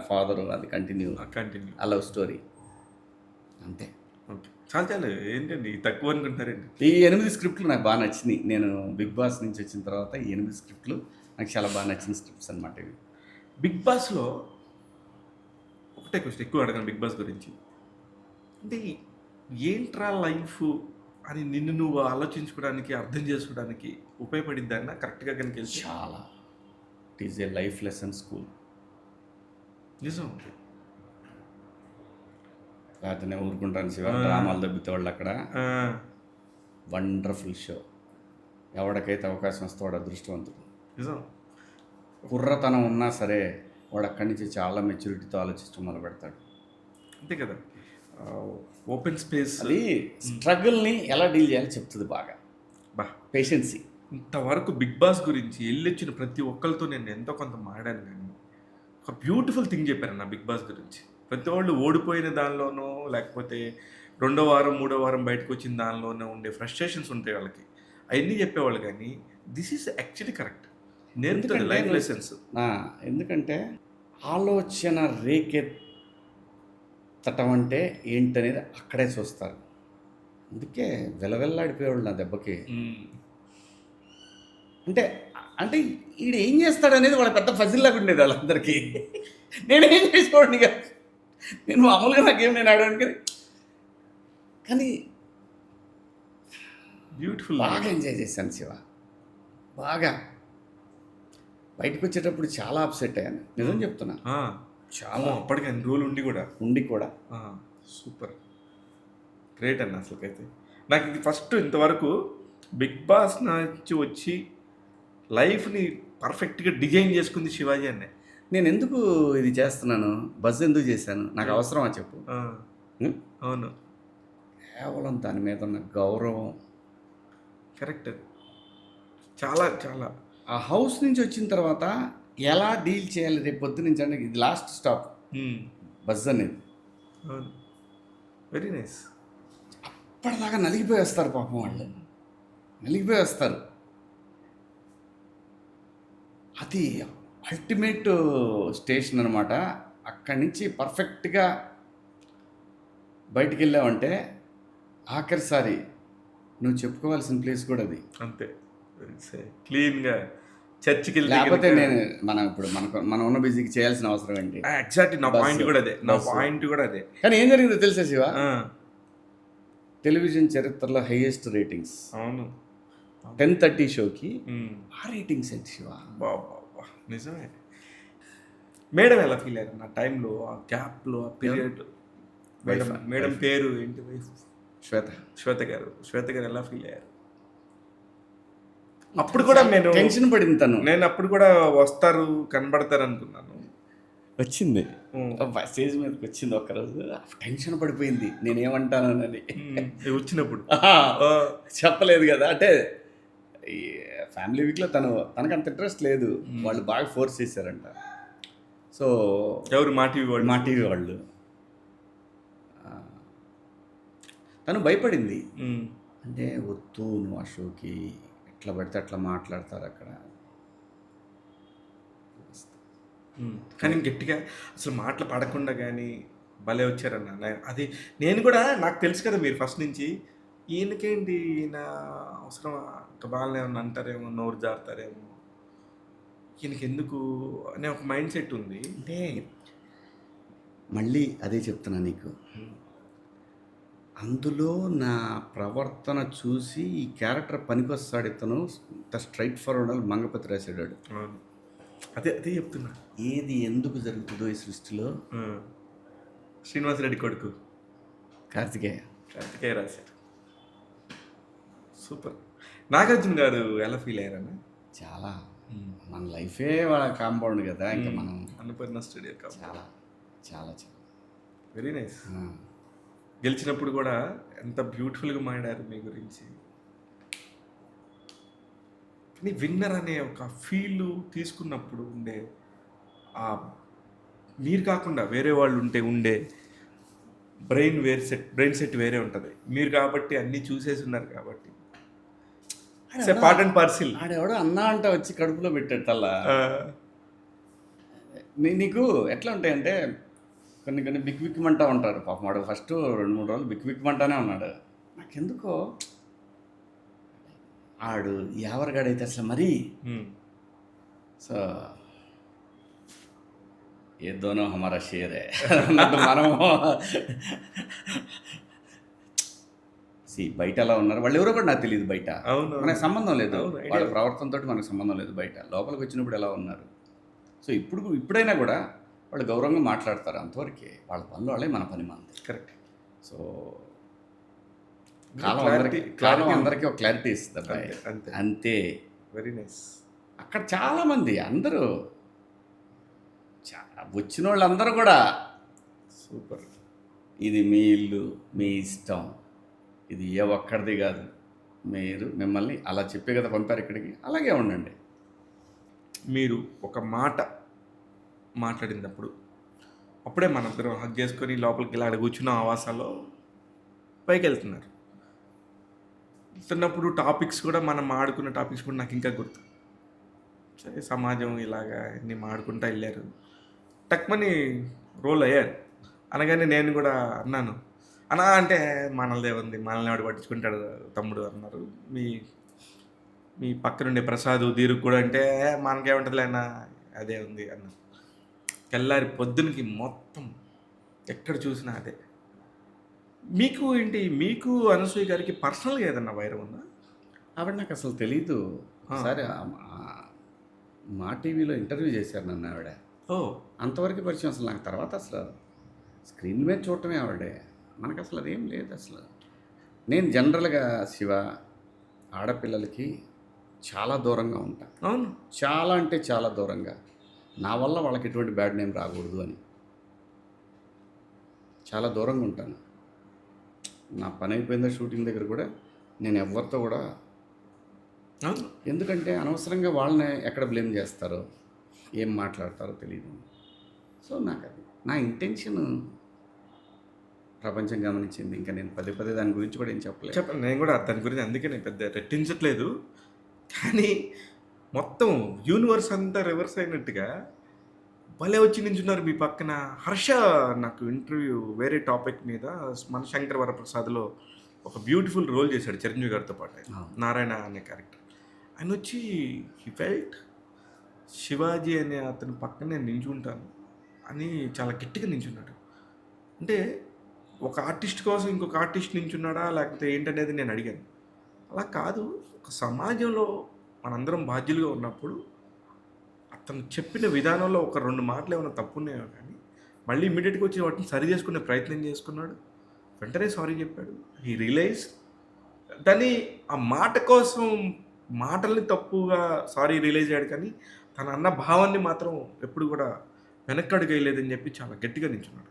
ఫాదరు, అది కంటిన్యూ ఆ లవ్ స్టోరీ. అంతే. ఓకే, చాలా ఏంటండి తక్కువ అనుకుంటారండి. ఈ 8 స్క్రిప్ట్లు నాకు బాగా నచ్చినాయి. నేను బిగ్ బాస్ నుంచి వచ్చిన తర్వాత ఈ 8 స్క్రిప్ట్లు నాకు చాలా బాగా నచ్చిన స్క్రిప్ట్స్ అనమాట ఇవి. బిగ్ బాస్లో ఒకటే క్వశ్చన్ ఎక్కువ అడగను బిగ్ బాస్ గురించి. అంటే ఏంట్రా లైఫ్ అని నిన్ను నువ్వు ఆలోచించుకోవడానికి, అర్థం చేసుకోవడానికి ఉపయోగపడిద్దాన్న కరెక్ట్గా కనుక చాలా. It is a life lesson school. నిజం. లేకపోతే నేను ఊరుకుంటాను శివ, డ్రామాలు దబ్బితే వాళ్ళు అక్కడ. Wonderful show. ఎవరికైతే అవకాశం వస్తే వాడు అదృష్టవంతుడు. నిజం. కుర్రతనం ఉన్నా సరే వాడు అక్కడి నుంచి చాలా మెచ్యూరిటీతో ఆలోచించడం మొదలు పెడతాడు. అంతే కదా. ఓపెన్ స్పేస్, అది స్ట్రగుల్ని ఎలా డీల్ చేయాలో చెప్తుంది బాగా. పేషెన్సీ. ఇంతవరకు బిగ్ బాస్ గురించి వెళ్ళొచ్చిన ప్రతి ఒక్కరితో నేను ఎంతో కొంత మాడాను, కానీ ఒక బ్యూటిఫుల్ థింగ్ చెప్పారు నా బిగ్ బాస్ గురించి. ప్రతి వాళ్ళు ఓడిపోయిన దానిలోనో లేకపోతే రెండో వారం మూడో వారం బయటకు వచ్చిన దానిలోనో ఉండే ఫ్రస్ట్రేషన్స్ ఉంటాయి వాళ్ళకి. అవన్నీ చెప్పేవాళ్ళు కానీ దిస్ ఈస్ యాక్చువల్లీ కరెక్ట్. నేర్పుతుంది ఎందుకంటే లైఫ్ లెసన్స్. ఎందుకంటే ఆలోచన రేకెత్తటం అంటే ఏంటనేది అక్కడే చూస్తారు. అందుకే వెలవెల్లాడిపోయేవాళ్ళు నా దెబ్బకి. అంటే అంటే ఈడు ఏం చేస్తాడనేది వాళ్ళ పెద్ద ఫజిల్లాగా ఉండేది వాళ్ళందరికీ. నేనేం చేసేవాడిని కాదు, నేను మామూలుగా నాకేం నేను ఆడడానికి కానీ బ్యూటిఫుల్. బాగా ఎంజాయ్ చేశాను శివ. బాగా బయటకు వచ్చేటప్పుడు చాలా అప్సెట్ అయ్యాను, నిజం చెప్తున్నా. చాలా అప్పటికి అన్ని రోజులు ఉండి కూడా సూపర్ గ్రేట్ అన్న. అసలుకైతే నాకు ఇది ఫస్ట్ ఇంతవరకు బిగ్ బాస్ నుంచి వచ్చి లైఫ్ని పర్ఫెక్ట్గా డిజైన్ చేసుకుంది శివాజీ అన్నే. నేను ఎందుకు ఇది చేస్తున్నాను, బజ్ ఎందుకు చేశాను, నాకు అవసరమా చెప్పు. అవును, కేవలం దాని మీద ఉన్న గౌరవం. కరెక్ట్. చాలా చాలా ఆ హౌస్ నుంచి వచ్చిన తర్వాత ఎలా డీల్ చేయాలి రేపు పొద్దు నుంచి అంటే ఇది లాస్ట్ స్టాప్ బజ్ అనేది. అవును, వెరీ నైస్. అప్పటిదాకా నలిగిపోయి వస్తారు పాపం వాళ్ళు, నలిగిపోయి వస్తారు. అది అల్టిమేట్ స్టేషన్ అనమాట. అక్కడి నుంచి పర్ఫెక్ట్గా బయటికి వెళ్ళావంటే ఆఖరిసారి నువ్వు చెప్పుకోవాల్సిన ప్లేస్ కూడా అది. అంతే, క్లీన్గా చర్చికి లేకపోతే నేను మనం ఉన్న బిజీకి చేయాల్సిన అవసరం ఏంటి. ఎగ్జాక్ట్లీ నా పాయింట్ కూడా అదే. కానీ ఏం జరిగిందో తెలుసా శివ, టెలివిజన్ చరిత్రలో హైయెస్ట్ రేటింగ్స్. అవును, 10:30 షోకి ఆ రేటింగ్స్ ఏంటి శివ. బాబా నిజమే. మేడం ఎలా ఫీల్ అయ్యారు నా టైంలో, ఆ గ్యాప్లో, ఆ పీరియడ్? మేడం పేరు ఏంటి? వైఫ్ శ్వేత గారు ఎలా ఫీల్ అయ్యారు? అప్పుడు కూడా నేను టెన్షన్ పడింది తను. నేను అప్పుడు కూడా వస్తారు కనబడతారు అనుకున్నాను. వచ్చింది స్టేజ్ మీదకి వచ్చింది ఒక్కరోజు, టెన్షన్ పడిపోయింది నేనేమంటానని. వచ్చినప్పుడు చెప్పలేదు కదా, అంటే ఈ ఫ్యామిలీ వీక్లో తనకు అంత ఇంట్రెస్ట్ లేదు, వాళ్ళు బాగా ఫోర్స్ చేశారంట. సో ఎవరు? మా టీవీ వాళ్ళు. తను భయపడింది. అంటే వద్దు నువ్వు ఆ షోకి, ఎట్లా పడితే అట్లా మాట్లాడతారు అక్కడ. కానీ గట్టిగా అసలు మాటలు పడకుండా కానీ భలే వచ్చారన్న. అది నేను కూడా, నాకు తెలుసు కదా మీరు ఫస్ట్ నుంచి, ఈయనకేంటి ఈయన అవసరం ఇంకా బాగానే ఏమన్నా అంటారేమో, నోరు జారుతారేమో, ఈయనకి ఎందుకు అనే ఒక మైండ్ సెట్ ఉంది. అంటే మళ్ళీ అదే చెప్తున్నా నీకు, అందులో నా ప్రవర్తన చూసి ఈ క్యారెక్టర్ పనికొస్తాడు ఇతను, స్ట్రైట్ ఫార్వర్డ్ మంగపతి రాశాడు. అదే చెప్తున్నా. ఏది ఎందుకు జరుగుతుందో ఈ సృష్టిలో, శ్రీనివాసరెడ్డి కొడుకు కార్తికేయ రాశారు. సూపర్. నాగార్జున గారు ఎలా ఫీల్ అయ్యారన్న? చాలా, మన లైఫే వాళ్ళ కాంపౌండ్ కదా, ఇంకా మనం అన్నపూర్ణ స్టూడియో చాలా చాలా చాలా వెరీ నైస్. గెలిచినప్పుడు కూడా ఎంత బ్యూటిఫుల్గా మాట్లాడారు మీ గురించి. కానీ విన్నర్ అనే ఒక ఫీల్ తీసుకున్నప్పుడు ఉండే మీరు కాకుండా వేరే వాళ్ళు ఉండే బ్రెయిన్ సెట్ వేరే ఉంటుంది. మీరు కాబట్టి అన్నీ చూసేసి ఉన్నారు కాబట్టి పార్ట్ అండ్ పార్సిల్. ఆడెవడో అన్నా అంట వచ్చి కడుపులో పెట్టాడు తల్లా. నీకు ఎట్లా ఉంటాయంటే కొన్ని బిక్మంటా ఉంటారు పాపం. వాడు ఫస్ట్ 2-3 రోజులు బిక్మంటానే ఉన్నాడు. నాకెందుకో ఆడు ఎవరిగాడైతే అసలు మరీ సో ఏ దోనో హమారా షేరే మనము బయట ఎలా ఉన్నారు వాళ్ళు ఎవరో కూడా నాకు తెలియదు. బయట మనకు సంబంధం లేదు, వాళ్ళ ప్రవర్తనతో మనకు సంబంధం లేదు. బయట లోపలికి వచ్చినప్పుడు ఎలా ఉన్నారు. సో ఇప్పుడైనా కూడా వాళ్ళు గౌరవంగా మాట్లాడతారు, అంతవరకే. వాళ్ళ పనులు వాళ్ళే, మన పని మనది. కరెక్ట్. సో కాలం అందరికీ ఒక క్లారిటీ ఇస్తుంది అంతే. Very nice. అక్కడ చాలామంది అందరూ వచ్చిన వాళ్ళందరూ కూడా సూపర్. ఇది మీ ఇల్లు, మీ ఇష్టం, ఇది ఏ ఒక్కడిది కాదు, మిమ్మల్ని అలా చెప్పే కదా పంపారు ఇక్కడికి, అలాగే ఉండండి. మీరు ఒక మాట మాట్లాడినప్పుడు అప్పుడే మనందరం హగ్ చేసుకొని లోపలికి ఇలా కూర్చున్న ఆవాసాల్లో పైకి వెళ్తున్నారు. వెళ్తున్నప్పుడు టాపిక్స్ కూడా మనం ఆడుకున్న టాపిక్స్ కూడా నాకు ఇంకా గుర్తు. సరే సమాజం ఇలాగా అన్నీ మాడుకుంటా వెళ్ళారు. టక్మని రోల్ అయ్యారు. అనగానే నేను కూడా అన్నాను, అన్నా అంటే మనల్దే ఉంది, మనల్ని ఎవడు పట్టించుకుంటాడు తమ్ముడు అన్నారు. మీ మీ పక్కనుండే ప్రసాద్ ధీరు కూడా అంటే మనకేముంటుందిలే అన్న అదే ఉంది అన్న. తెల్లారి పొద్దునకి మొత్తం ఎక్కడ చూసినా అదే. మీకు ఏంటి, మీకు అనసూయ గారికి పర్సనల్గా ఏదన్నా వైరం ఉందా? ఆవిడ నాకు అసలు తెలీదు. ఒకసారి మా టీవీలో ఇంటర్వ్యూ చేశారు నన్ను ఆవిడ. ఓ అంతవరకు పరిచయం అసలు నాకు. తర్వాత అసలు స్క్రీన్ మీద చూడటమే ఆవిడే. మనకు అసలు అదేం లేదు అసలు. నేను జనరల్గా శివ ఆడపిల్లలకి చాలా దూరంగా ఉంటా. అవును. చాలా అంటే చాలా దూరంగా. నా వల్ల వాళ్ళకి ఎటువంటి బ్యాడ్ నేమ్ రాకూడదు అని చాలా దూరంగా ఉంటాను. నా పని అయిపోయిందా షూటింగ్ దగ్గర కూడా నేను ఎవరితో కూడా, అవును. ఎందుకంటే అనవసరంగా వాళ్ళని ఎక్కడ బ్లేమ్ చేస్తారో ఏం మాట్లాడతారో తెలియదు. సో నాకు అది నా ఇంటెన్షన్ ప్రపంచం గమనించింది. ఇంకా నేను పదే పదే దాని గురించి కూడా ఏం చెప్పలేదు. చెప్పండి, నేను కూడా దాని గురించి అందుకే నేను పెద్ద రెట్టించట్లేదు. కానీ మొత్తం యూనివర్స్ అంతా రివర్స్ అయినట్టుగా భలే వచ్చి నించున్నారు మీ పక్కన. హర్ష నాకు ఇంటర్వ్యూ వేరే టాపిక్ మీద మన శంకర్ వరప్రసాద్లో ఒక బ్యూటిఫుల్ రోల్ చేశాడు చిరంజీవి గారితో పాటు. ఆయన నారాయణ అనే క్యారెక్టర్. ఆయన వచ్చి హీ ఫెల్ట్ శివాజీ అనే అతని పక్కనే నించుంటాను అని చాలా గట్టిగా నించున్నాడు. అంటే ఒక ఆర్టిస్ట్ కోసం ఇంకొక ఆర్టిస్ట్ నించున్నాడా లేకపోతే ఏంటనేది నేను అడిగాను. అలా కాదు, ఒక సమాజంలో మనందరం బాధ్యులుగా ఉన్నప్పుడు అతను చెప్పిన విధానంలో ఒక 2 మాటలు ఏమైనా తప్పున్నాయో కానీ మళ్ళీ ఇమ్మీడియట్గా వచ్చి వాటిని సరి చేసుకునే ప్రయత్నం చేసుకున్నాడు. వెంటనే సారీ చెప్పాడు. హీ రియలైజ్ దాన్ని ఆ మాట కోసం మాటల్ని తప్పుగా సారీ రియలైజ్ అయ్యాడు, కానీ తన అన్న భావాన్ని మాత్రం ఎప్పుడు కూడా వెనక్కడుగు వేయలేదని చెప్పి చాలా గట్టిగా నించున్నాడు.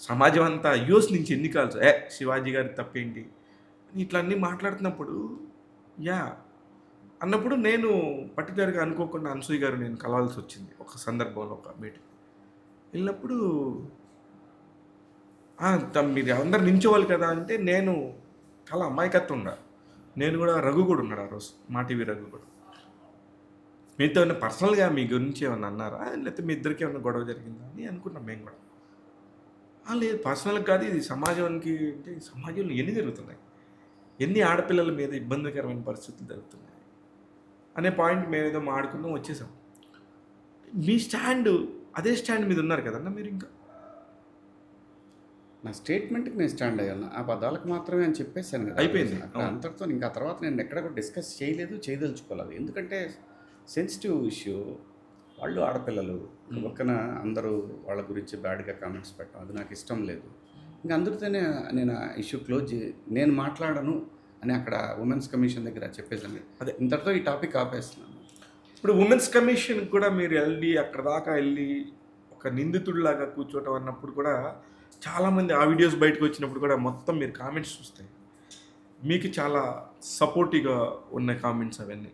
సమాజం అంతా యూఎస్ నుంచి ఎన్ని కాల్స్ శివాజీ గారి తప్పేంటి ఇట్లా అన్నీ మాట్లాడుతున్నప్పుడు యా అన్నప్పుడు నేను పర్టికులర్గా అనుకోకుండా అనసూయ గారు నేను కలవాల్సి వచ్చింది ఒక సందర్భంలో, ఒక మీటింగ్ వెళ్ళినప్పుడు. మీరు అందరు నించోవాలి కదా అంటే నేను చాలా అమాయకత్వం ఉండా. నేను కూడా రఘు కూడా ఉన్నాడు ఆ రోజు, మా టీవీ రఘు కూడా. మీతో ఏమైనా పర్సనల్గా మీ గురించి ఏమన్నా అన్నారా లేకపోతే మీ ఇద్దరికి ఏమైనా గొడవ జరిగిందా అని అనుకున్నాం మేము కూడా. లేదు పర్సనల్గా కాదు, ఇది సమాజానికి, అంటే సమాజంలో ఎన్ని జరుగుతున్నాయి, ఎన్ని ఆడపిల్లల మీద ఇబ్బందికరమైన పరిస్థితులు జరుగుతున్నాయి అనే పాయింట్ మేము ఏదో మాడుకుందాం వచ్చేసాం. మీ స్టాండ్ అదే స్టాండ్ మీద ఉన్నారు కదన్నా మీరు. ఇంకా నా స్టేట్మెంట్కి నేను స్టాండ్ అయ్యాను. ఆ పదాలకు మాత్రమే అని చెప్పేశాను కదా, అయిపోయింది. అంతటితో ఇంకా తర్వాత నేను ఎక్కడ కూడా డిస్కస్ చేయలేదు, చేయదలుచుకోలేదు. ఎందుకంటే సెన్సిటివ్ ఇష్యూ. వాళ్ళు ఆడపిల్లలు పక్కన అందరూ వాళ్ళ గురించి బ్యాడ్గా కామెంట్స్ పెట్టడం అది నాకు ఇష్టం లేదు. ఇంకా అందరితోనే నేను ఆ ఇష్యూ క్లోజ్ నేను మాట్లాడను అని అక్కడ ఉమెన్స్ కమిషన్ దగ్గర చెప్పేసాను. అదే ఇంతటితో ఈ టాపిక్ ఆపేస్తున్నాను. ఇప్పుడు ఉమెన్స్ కమిషన్ కూడా మీరు వెళ్ళి అక్కడ దాకా వెళ్ళి ఒక నిందితుడిలాగా కూర్చోవటం అన్నప్పుడు కూడా చాలామంది ఆ వీడియోస్ బయటకు వచ్చినప్పుడు కూడా మొత్తం మీరు కామెంట్స్ చూస్తే మీకు చాలా సపోర్టివ్గా ఉన్న కామెంట్స్ అవన్నీ.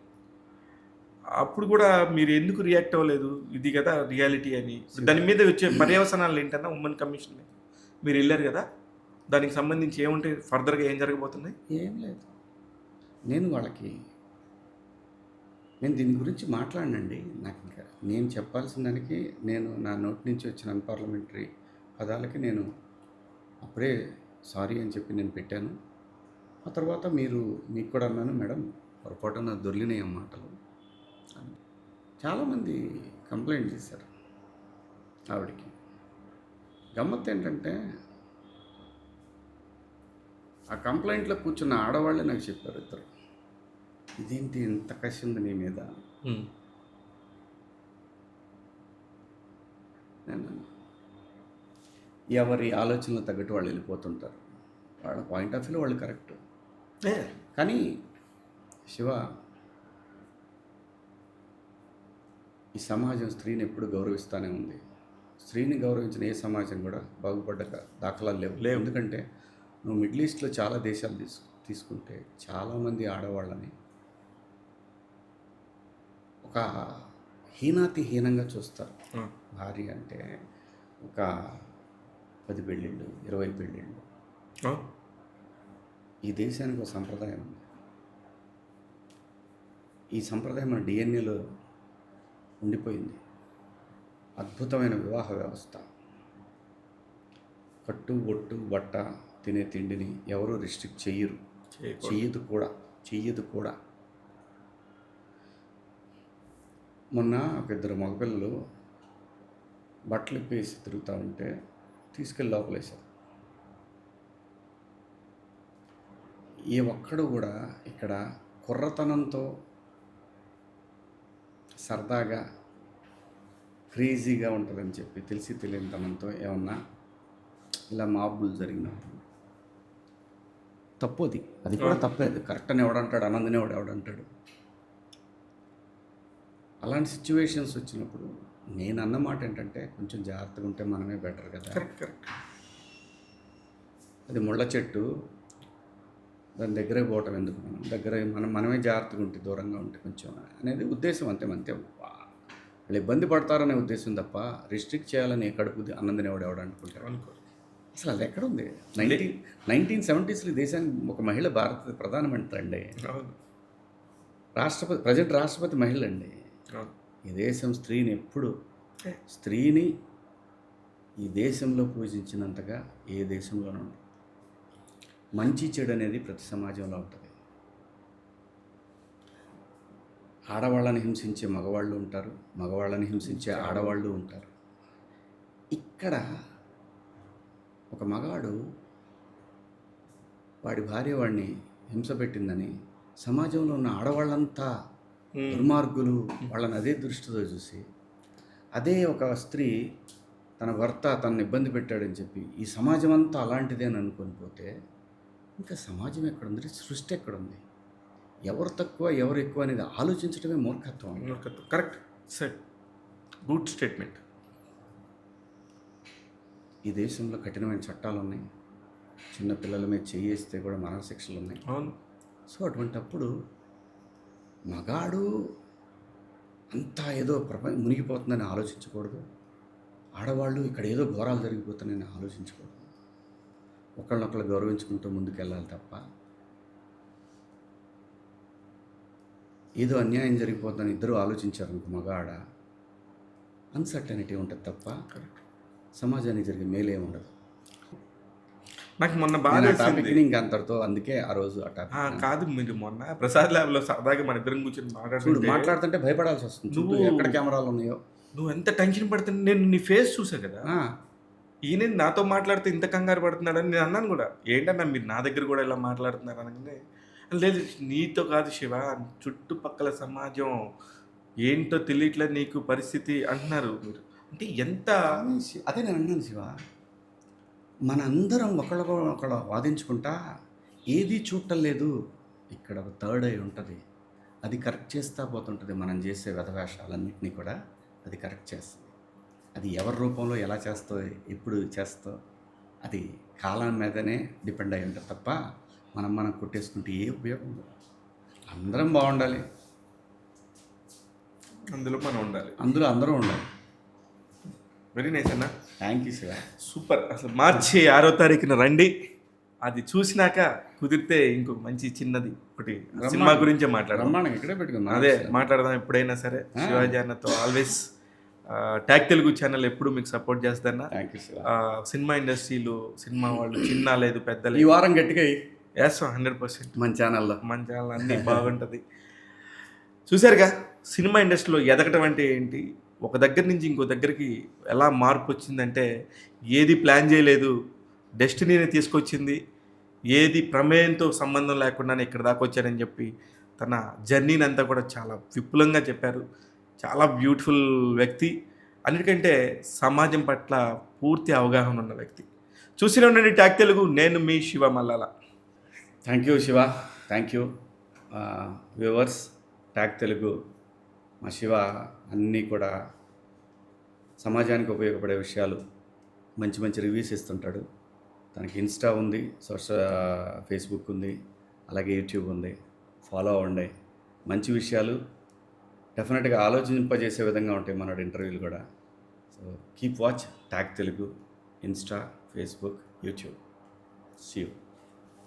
అప్పుడు కూడా మీరు ఎందుకు రియాక్ట్ అవ్వలేదు, ఇది కదా రియాలిటీ అని. దాని మీద వచ్చే పర్యవసనాలు ఏంటన్నా ఉమెన్ కమిషన్ మీద మీరు వెళ్ళారు కదా, దానికి సంబంధించి ఏముంటే ఫర్దర్గా ఏం జరగబోతున్నాయి? ఏం లేదు, నేను దీని గురించి మాట్లాడనండి. నాకు ఇంకా నేను చెప్పాల్సిన దానికి నేను నా నోటి నుంచి వచ్చిన అన్పార్లమెంటరీ పదాలకి నేను అప్పుడే సారీ అని చెప్పి నేను పెట్టాను. ఆ తర్వాత మీకు కూడా అన్నాను, మేడం పొరపాటున దొర్లినాయి మాటలు అని. చాలామంది కంప్లైంట్ చేశారు ఆవిడకి. గమ్మత్తు ఏంటంటే ఆ కంప్లైంట్లో కూర్చున్న ఆడవాళ్ళే నాకు చెప్పారు ఇద్దరు, ఇదేంటి ఇంత కసి ఉంది నీ మీద. నేను ఎవరి ఆలోచనలు తగ్గట్టు వాళ్ళు వెళ్ళిపోతుంటారు. వాళ్ళ పాయింట్ ఆఫ్ వ్యూలో వాళ్ళు కరెక్ట్. కానీ శివ, ఈ సమాజం స్త్రీని ఎప్పుడు గౌరవిస్తూనే ఉంది. స్త్రీని గౌరవించిన ఏ సమాజం కూడా బాగుపడ్డ దాఖలాలు లేవు. ఎందుకంటే నువ్వు మిడిల్ ఈస్ట్లో చాలా దేశాలు తీసుకుంటే చాలామంది ఆడవాళ్ళని ఒక హీనంగా చూస్తారు. భార్య అంటే ఒక 10 పెళ్ళిళ్ళు, 20 పెళ్ళిళ్ళు. ఆ, ఈ దేశానికి ఒక సంప్రదాయం ఉంది. ఈ సంప్రదాయం మన డిఎన్ఏలో ఉండిపోయింది. అద్భుతమైన వివాహ వ్యవస్థ. కట్టు బొట్టు బట్ట తినే తిండిని ఎవరు రిస్ట్రిక్ట్ చెయ్యరు. చేయకూడదు. చెయ్యదు కూడా. మొన్న ఒక ఇద్దరు మగపిల్లలు బట్టలు ఇప్పేసి తిరుగుతూ ఉంటే తీసుకెళ్ళి లోపలేశారు. ఏ ఒక్కడు కూడా ఇక్కడ కుర్రతనంతో సరదాగా క్రేజీగా ఉంటుందని చెప్పి తెలిసి తెలియనితనంతో ఏమన్నా ఇలా మాబులు జరిగినప్పుడు తప్పు అది కూడా తప్పే. అది కరెక్ట్ అని ఎవడంటాడు, అనందని ఎవడంటాడు. అలాంటి సిచ్యువేషన్స్ వచ్చినప్పుడు నేను అన్న మాట ఏంటంటే కొంచెం జాగ్రత్తగా ఉంటే మనమే బెటర్ కదా. కరెక్ట్. అది ముళ్ళ చెట్టు, దాని దగ్గరే పోవటం ఎందుకు, మనమే జాగ్రత్తగా ఉంటే దూరంగా ఉంటే కొంచెం అనేది ఉద్దేశం. అంతే వాళ్ళు ఇబ్బంది పడతారనే ఉద్దేశం తప్ప రిస్ట్రిక్ట్ చేయాలని కడుపు అన్నం తినేవాడు ఎవడంటుకుంటాడు. అసలు అది ఎక్కడుంది? 1970s ఈ దేశానికి ఒక మహిళ భారత ప్రధానమంత్రి అండి. ప్రజెంట్ రాష్ట్రపతి మహిళ అండి. ఈ దేశం స్త్రీని ఈ దేశంలో పూజించినంతగా ఏ దేశంలోనూ ఉండదు. మంచి చెడు అనేది ప్రతి సమాజంలో ఉంటుంది. ఆడవాళ్ళని హింసించే మగవాళ్ళు ఉంటారు, మగవాళ్ళని హింసించే ఆడవాళ్ళు ఉంటారు. ఇక్కడ ఒక మగాడు వాడి భార్య వాడిని హింస పెట్టిందని సమాజంలో ఉన్న ఆడవాళ్ళంతా దుర్మార్గులు, వాళ్ళని అదే దృష్టితో చూసి, అదే ఒక స్త్రీ తన భర్త తనను ఇబ్బంది పెట్టాడని చెప్పి ఈ సమాజం అంతా అలాంటిదే అని అనుకొని పోతే ఇంకా సమాజం ఎక్కడుంది, సృష్టి ఎక్కడుంది? ఎవరు తక్కువ ఎవరు ఎక్కువ అనేది ఆలోచించడమే మూర్ఖత్వం. కరెక్ట్. Good statement. ఈ దేశంలో కఠినమైన చట్టాలు ఉన్నాయి. చిన్న పిల్లల మీద చేయేస్తే కూడా మరణ శిక్షలు ఉన్నాయి. అవును. సో అటువంటప్పుడు మగాడు అంతా ఏదో మునిగిపోతుందని ఆలోచించకూడదు. ఆడవాళ్ళు ఇక్కడ ఏదో ఘోరాలు జరిగిపోతున్నాయని ఆలోచించకూడదు. ఒకళ్ళనొకళ్ళు గౌరవించుకుంటూ ముందుకెళ్ళాలి తప్ప ఏదో అన్యాయం జరిగిపోతుందని ఇద్దరు ఆలోచించారు ఇంక మగాడ అన్సర్టనిటీ ఉంటుంది తప్ప సమాజానికి జరిగే మేలే ఉండదు. నాకు మొన్న బాగా ఇంకా అంతటితో, అందుకే ఆ రోజు కాదు, మీరు మొన్న ప్రసాద్ ల్యాబ్లో సరదాగా మన ఇద్దరం కూర్చొని మాట్లాడుతుంటే భయపడాల్సి వస్తుంది. నువ్వు ఎక్కడ కెమెరాలు ఉన్నాయో నువ్వు ఎంత టెన్షన్ పడుతుంది. నేను నీ ఫేస్ చూసా కదా, ఈయన నాతో మాట్లాడితే ఇంత కంగారు పడుతున్నాడని నేను అన్నాను కూడా. ఏంటన్నా మీరు నా దగ్గర కూడా ఇలా మాట్లాడుతున్నారు అనగానే, లేదు నీతో కాదు శివ, చుట్టుపక్కల సమాజం ఏంటో తెలియట్లేదు నీకు పరిస్థితి అంటున్నారు మీరు. అంటే ఎంత అదే నేను అన్నాను శివ, మనందరం ఒకళ్ళ వాదించుకుంటా ఏది చూడటం లేదు. ఇక్కడ ఒక థర్డ్ ఐ ఉంటుంది, అది కరెక్ట్ చేస్తూ పోతుంటుంది. మనం చేసే వ్యధవేషాలన్నింటినీ కూడా అది కరెక్ట్ చేస్తుంది. అది ఎవరి రూపంలో ఎలా చేస్తావు, ఎప్పుడు చేస్తావు, అది కాలం మీదనే డిపెండ్ అయి ఉంటుంది తప్ప మనం కొట్టేసుకుంటే ఏ ఉపయోగం ఉండదు. అందరం బాగుండాలి, అందులో మనం ఉండాలి, అందులో అందరూ ఉండాలి. వెరీ నైస్ అన్న. Thank you Shiva. సూపర్. అసలు మార్చి 6వ తారీఖున రండి. అది చూసినాక కుదిరితే ఇంకొక మంచి చిన్నది ఒకటి సినిమా గురించే మాట్లాడదాం. ఇక్కడే పెట్టుకుందాం. అదే మాట్లాడదాం ఎప్పుడైనా సరే. శివాజీ అన్నతో ఆల్వేస్ ట్యాగ్ తెలుగు ఛానల్ ఎప్పుడు మీకు సపోర్ట్ చేస్తానా. సినిమా ఇండస్ట్రీలో సినిమా వాళ్ళు చిన్న లేదు పెద్ద లేదు, ఈ వారం గట్టిగా 100% మన ఛానల్ అన్నీ బాగుంటుంది. చూసారుగా సినిమా ఇండస్ట్రీలో ఎదగటం అంటే ఏంటి, ఒక దగ్గర నుంచి ఇంకో దగ్గరికి ఎలా మార్పు వచ్చిందంటే, ఏది ప్లాన్ చేయలేదు, డెస్టినీని తీసుకొచ్చింది, ఏది ప్రమేయంతో సంబంధం లేకుండానే ఇక్కడ దాకా వచ్చారని చెప్పి తన జర్నీని అంతా కూడా చాలా విపులంగా చెప్పారు. చాలా బ్యూటిఫుల్ వ్యక్తి, అన్నిటికంటే సమాజం పట్ల పూర్తి అవగాహన ఉన్న వ్యక్తి. చూసిన ఉండండి ట్యాగ్ తెలుగు. నేను మీ Siva Mallala. Thank you Siva. Thank you viewers. Tag Telugu మా శివ అన్నీ కూడా సమాజానికి ఉపయోగపడే విషయాలు మంచి మంచి రివ్యూస్ ఇస్తుంటాడు. తనకి ఇన్స్టా ఉంది, ఫేస్బుక్ ఉంది, అలాగే యూట్యూబ్ ఉంది. ఫాలో అవ్వండి. మంచి విషయాలు డెఫినెట్గా ఆలోచింపజేసే విధంగా ఉంటాయి మనోడి ఇంటర్వ్యూలు కూడా. So keep watch tag Telugu, Insta, Facebook, YouTube. See you.